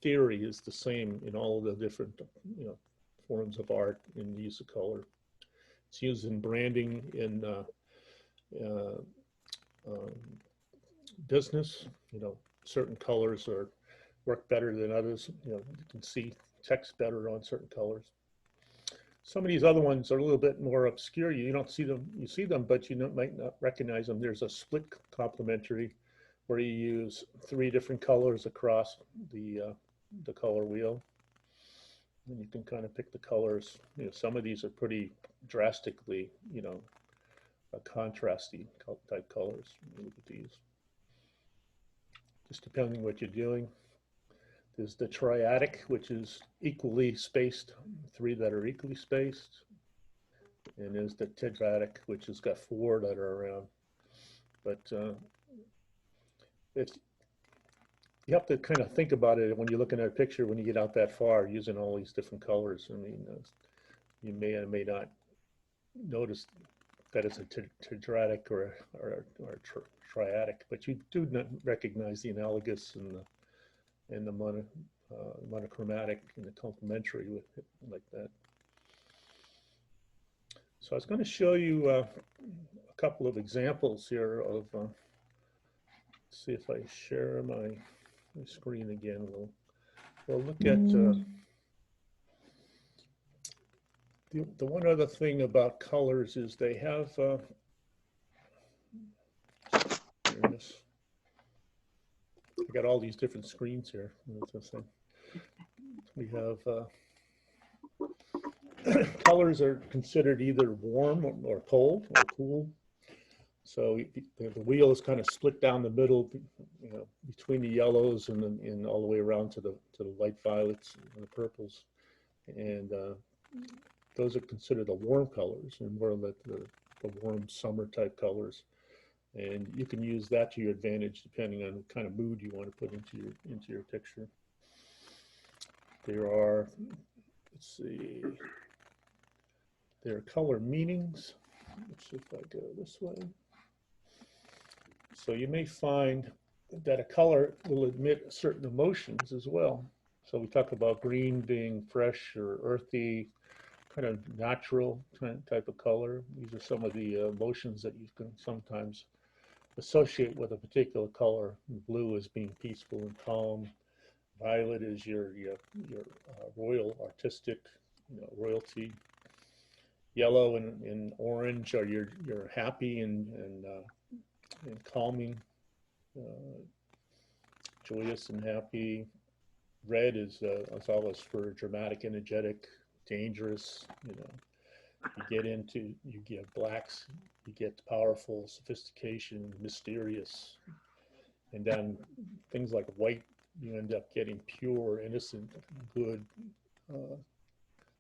theory is the same in all of the different, you know, forms of art in the use of color. It's used in branding, in business. You know, certain colors work better than others. You know, you can see text better on certain colors. Some of these other ones are a little bit more obscure. You don't see them. You see them, but you might not recognize them. There's a split complementary where you use three different colors across the color wheel. And you can kind of pick the colors. You know, some of these are pretty drastically, you know, contrasty type colors. Look at these. Just depending what you're doing. There's the triadic, which is equally spaced, three that are equally spaced. And there's the tetradic, which has got four that are around. But you have to kind of think about it when you're looking at a picture, when you get out that far, using all these different colors. I mean, you may or may not notice that it's a tetradic or triadic, but you do not recognize the analogous and the monochromatic and the complementary with it like that. So I was going to show you a couple of examples here of, see if I share my screen again. We'll look at the one other thing about colors is they have I got all these different screens here. We have colors are considered either warm or cold or cool. So the wheel is kind of split down the middle, you know, between the yellows and all the way around to the light violets and the purples, and those are considered the warm colors and more of the warm summer type colors. And you can use that to your advantage depending on what kind of mood you want to put into your picture. There are, let's see, there are color meanings. Let's see if I go this way. So you may find that a color will emit certain emotions as well. So we talk about green being fresh or earthy, kind of natural type of color. These are some of the emotions that you can sometimes associate with a particular color. Blue is being peaceful and calm. Violet is your royal, artistic, royalty. Yellow and orange are your happy and calming, joyous and happy. Red is always for dramatic, energetic, dangerous. You get blacks, you get powerful, sophistication, mysterious, and then things like white, you end up getting pure, innocent, good,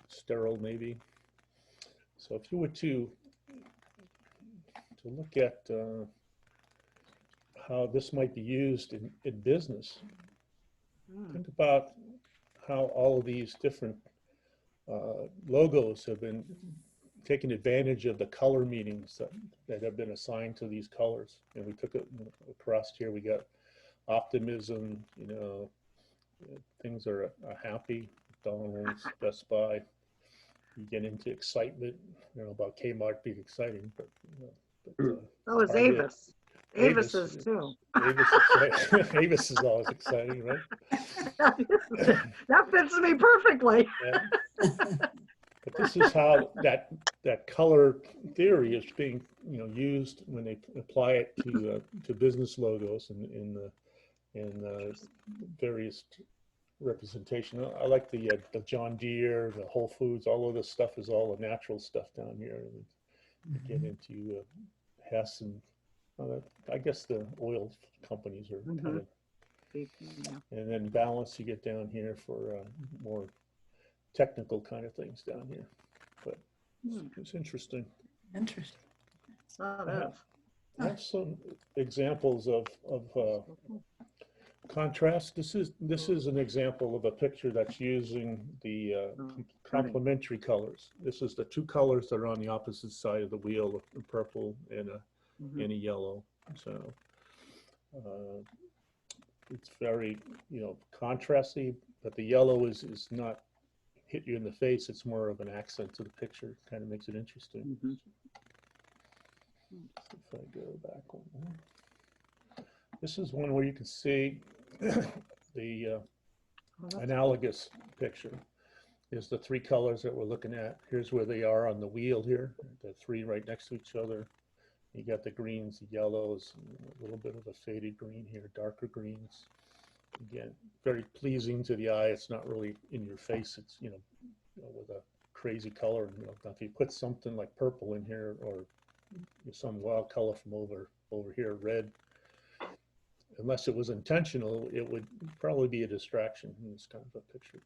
sterile maybe. So if you were to look at how this might be used in business, think about how all of these different logos have been taking advantage of the color meanings that have been assigned to these colors. And we took it across here, we got optimism, things are happy, McDonald's, Best Buy. You get into excitement, about Kmart being exciting, but so is Avis. Avis is too. Avis is always exciting, right? That fits me perfectly. Yeah. But this is how that color theory is being used when they apply it to business logos and various representation. I like the John Deere, the Whole Foods. All of this stuff is all the natural stuff down here. We get into Hess and I guess the oil companies are kind of, and then balance you get down here for more technical kind of things down here. But it's interesting. Interesting. I have some examples of contrast. This is an example of a picture that's using the complementary colors. This is the two colors that are on the opposite side of the wheel, a purple and a yellow. So it's very contrasty, but the yellow is not hit you in the face. It's more of an accent to the picture. Kind of makes it interesting. If I go back one more. This is one where you can see the analogous picture is the three colors that we're looking at. Here's where they are on the wheel here, the three right next to each other. You got the greens, the yellows, a little bit of a faded green here, darker greens. Again, very pleasing to the eye. It's not really in your face. It's with a crazy color. If you put something like purple in here or some wild color from over here, red, unless it was intentional, it would probably be a distraction in this kind of a picture.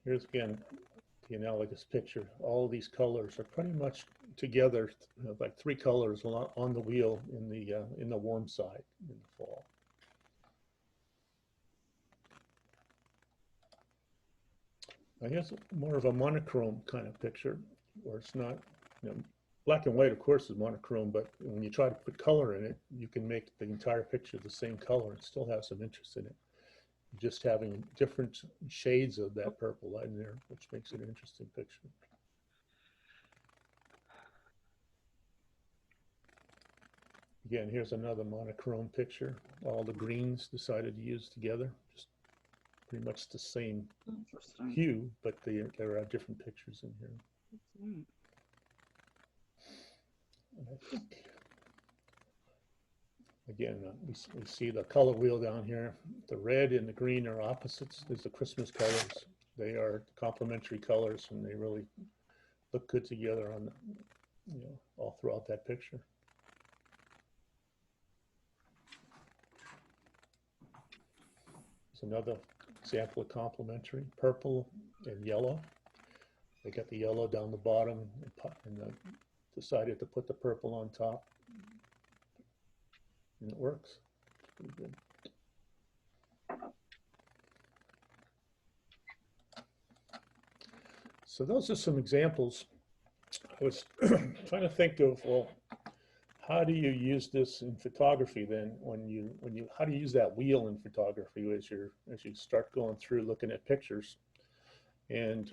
Here's again the analogous picture. All these colors are pretty much together, like three colors on the wheel in the warm side in the fall. Now here's more of a monochrome kind of picture, where it's not, black and white, of course, is monochrome, but when you try to put color in it, you can make the entire picture the same color and still have some interest in it. Just having different shades of that purple in there, which makes it an interesting picture. Again, here's another monochrome picture. All the greens decided to use together, just pretty much the same hue, but there are different pictures in here. And I think, again, we see the color wheel down here. The red and the green are opposites. There's the Christmas colors. They are complementary colors, and they really look good together on, all throughout that picture. There's another example of complementary, purple and yellow. They got the yellow down the bottom and decided to put the purple on top. And it works. Pretty good. So those are some examples. I was trying to think of, well, how do you use this in photography then? How do you use that wheel in photography as you start going through looking at pictures? And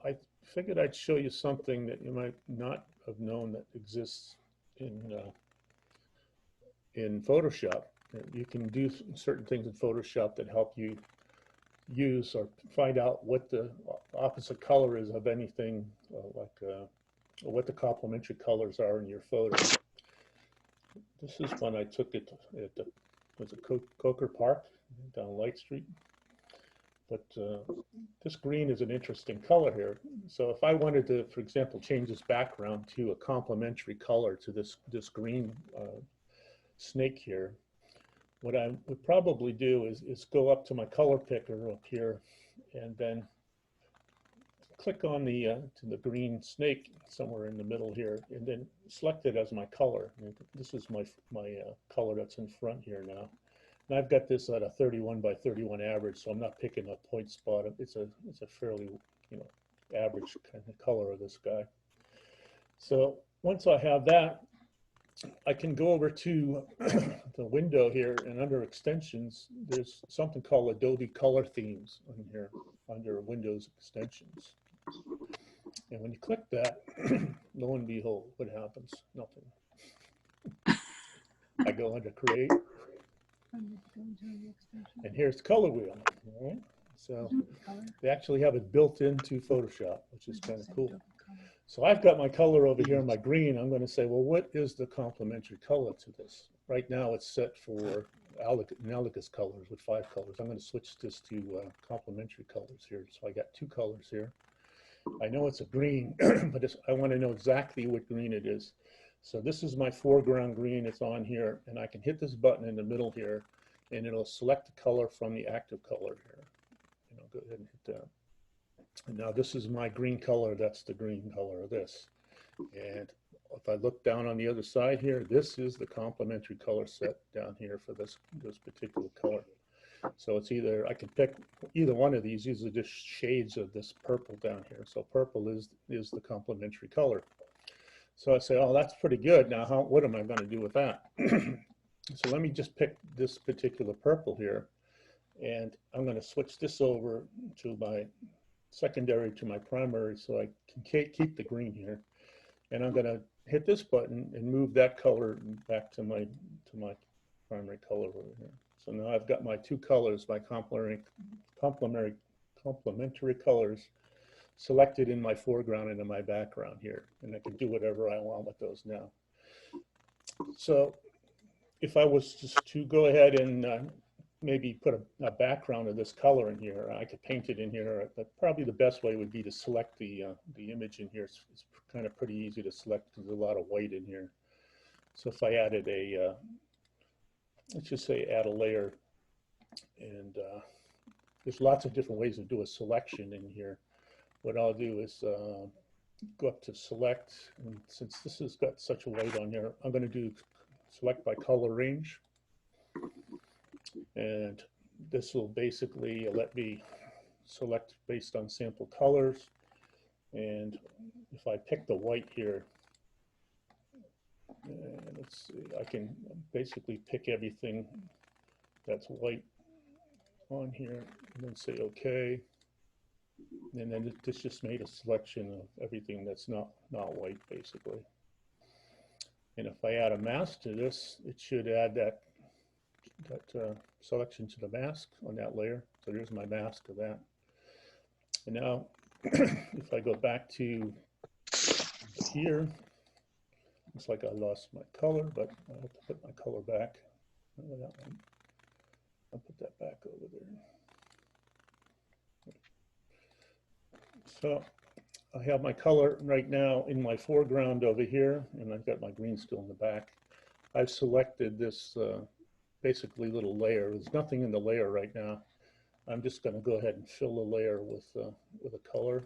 I figured I'd show you something that you might not have known that exists in Photoshop. You can do certain things in Photoshop that help you use or find out what the opposite color is of anything, what the complementary colors are in your photo. This is one I took at Coker Park down Light Street. But this green is an interesting color here. So if I wanted to, for example, change this background to a complementary color to this green snake here, what I would probably do is go up to my color picker up here and then click on to the green snake somewhere in the middle here and then select it as my color. And this is my color that's in front here now. And I've got this at a 31 by 31 average, so I'm not picking a point spot. It's a fairly, average kind of color of this guy. So once I have that, I can go over to the window here, and under extensions, there's something called Adobe Color Themes on here under Windows Extensions. And when you click that, lo and behold, what happens? Nothing. I go under Create. And here's the color wheel. All right. So they actually have it built into Photoshop, which is kind of cool. So I've got my color over here, my green. I'm going to say, well, what is the complementary color to this? Right now it's set for analogous colors with 5 colors. I'm going to switch this to complementary colors here. So I got 2 colors here. I know it's a green, but I want to know exactly what green it is. So this is my foreground green. It's on here, and I can hit this button in the middle here, and it'll select the color from the active color here. And I'll go ahead and hit that. And now this is my green color. That's the green color of this. And if I look down on the other side here, this is the complementary color set down here for this particular color. So it's either, I can pick either one of these. These are just shades of this purple down here. So purple is the complementary color. So I say, oh, that's pretty good. Now, what am I going to do with that? So let me just pick this particular purple here, and I'm going to switch this over to my secondary to my primary, so I can keep the green here. And I'm going to hit this button and move that color back to my primary color over here. So now I've got my 2 colors, my complementary colors selected in my foreground and in my background here, and I can do whatever I want with those now. So if I was just to go ahead and maybe put a background of this color in here, I could paint it in here, but probably the best way would be to select the image in here. It's kind of pretty easy to select because there's a lot of white in here. So if I added let's just say add a layer, and there's lots of different ways to do a selection in here. What I'll do is go up to select, and since this has got such a white on here, I'm going to do select by color range, and this will basically let me select based on sample colors. And if I pick the white here, let's see, I can basically pick everything that's white on here and then say okay. And then this just made a selection of everything that's not white, basically. And if I add a mask to this, it should add that selection to the mask on that layer. So there's my mask of that. And now, if I go back to here, looks like I lost my color, but I have to put my color back. I'll put that back over there. So I have my color right now in my foreground over here, and I've got my green still in the back. I've selected this basically little layer. There's nothing in the layer right now. I'm just going to go ahead and fill the layer with a color.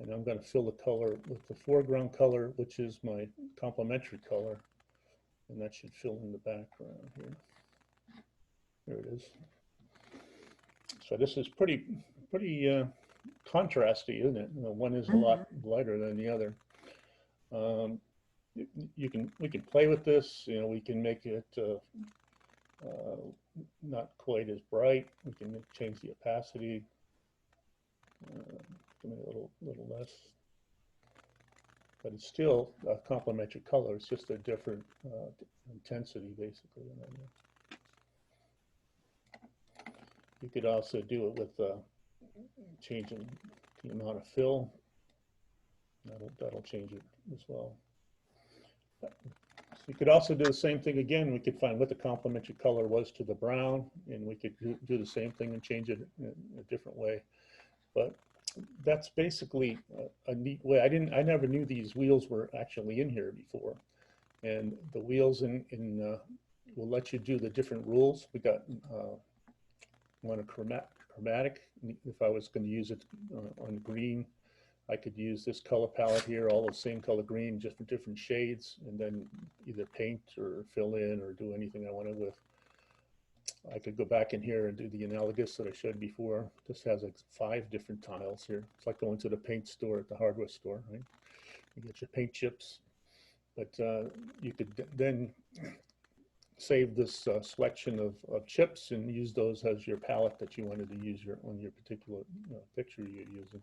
And I'm going to fill the color with the foreground color, which is my complementary color. And that should fill in the background here. There it is. So this is pretty contrasty, isn't it? You know, one is a lot lighter than the other. We can play with this. You know, we can make it not quite as bright. We can change the opacity, make it a little less. But it's still a complementary color. It's just a different intensity, basically. You could also do it with changing the amount of fill. That'll change it as well. So you could also do the same thing again. We could find what the complementary color was to the brown, and we could do the same thing and change it in a different way. But that's basically a neat way. I never knew these wheels were actually in here before. And the wheels will let you do the different rules. We got one chromatic. If I was going to use it on green, I could use this color palette here, all the same color green, just for different shades, and then either paint or fill in or do anything I wanted with. I could go back in here and do the analogous that I showed before. This has like 5 different tiles here. It's like going to the paint store at the hardware store, right? You get your paint chips, but you could then save this selection of chips and use those as your palette that you wanted to use on your particular picture you're using.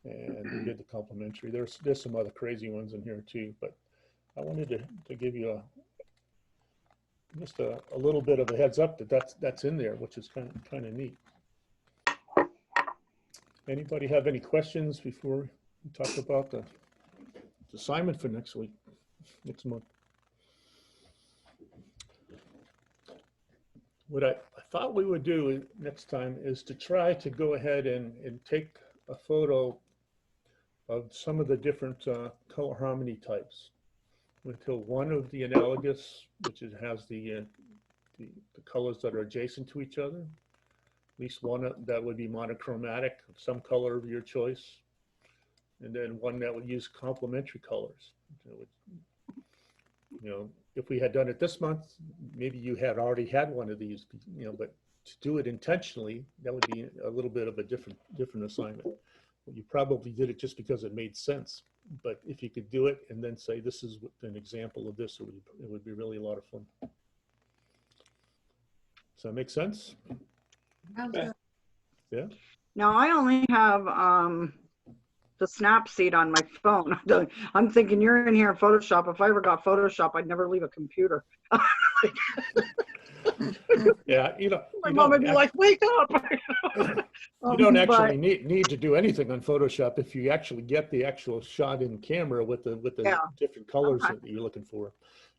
And we did the complementary. There's some other crazy ones in here too, but I wanted to give you just a little bit of a heads up that's in there, which is kind of neat. Anybody have any questions before we talk about the assignment for next month? What I thought we would do next time is to try to go ahead and take a photo of some of the different color harmony types until one of the analogous, which has the colors that are adjacent to each other, at least one that would be monochromatic, some color of your choice, and then one that would use complementary colors. You know, if we had done it this month, maybe you had already had one of these, you know, but to do it intentionally, that would be a little bit of a different assignment. You probably did it just because it made sense. But if you could do it and then say, this is an example of this, it would be really a lot of fun. Does that make sense? Yeah. Now I only have the Snapseed on my phone. I'm thinking you're in here in Photoshop. If I ever got Photoshop, I'd never leave a computer. Yeah, you know, my mom would be like, "Wake up!" You don't actually need to do anything on Photoshop if you actually get the actual shot in camera with the different colors that you're looking for.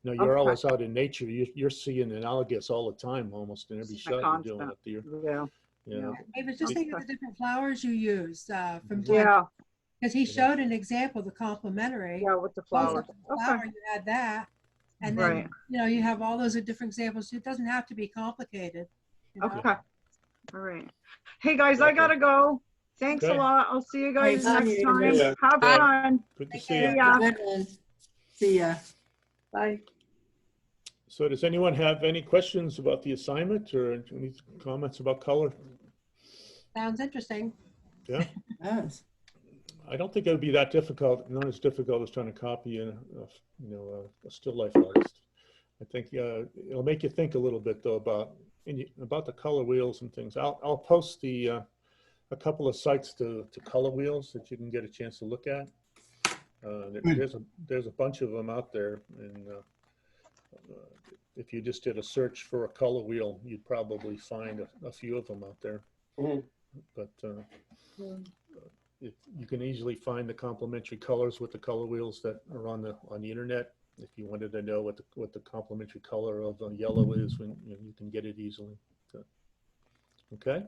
You know, you're always out in nature. You're seeing analogous all the time, almost in every shot you're doing up there. Yeah. Hey, but just think of the different flowers you use from time. Yeah. Because he showed an example, the complementary. Yeah, with the flowers. Flower, you had that. And then, you know, you have all those different examples. It doesn't have to be complicated. You know? Okay. All right. Hey, guys, I got to go. Thanks a lot. I'll see you guys next time. Yeah. Have fun. Good to see you. Ya. See ya. Bye. So does anyone have any questions about the assignment or any comments about color? Sounds interesting. Yeah. Yes. I don't think it would be that difficult, not as difficult as trying to copy a still life artist. I think it'll make you think a little bit though about the color wheels and things. I'll post a couple of sites to color wheels that you can get a chance to look at. There's a bunch of them out there, and if you just did a search for a color wheel, you'd probably find a few of them out there. But you can easily find the complementary colors with the color wheels that are on the internet. If you wanted to know what the complementary color of yellow is, you can get it easily. So, okay.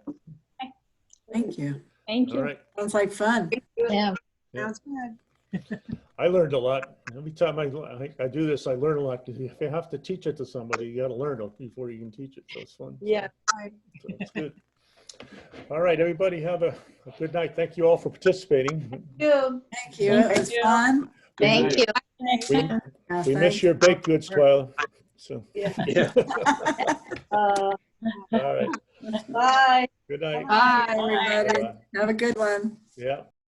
Thank you. Thank you. All right. Sounds like fun. Yeah. Sounds good. I learned a lot. Every time I do this, I learn a lot. If you have to teach it to somebody, you got to learn it before you can teach it. So it's fun. Yeah. So it's good. All right, everybody have a good night. Thank you all for participating. You. Thank you. It was fun. Thank you. We miss your baked goods, Twyla. So. Yeah. Yeah. All right. Bye. Good night. Bye, everybody. Bye. Have a good one. Yeah.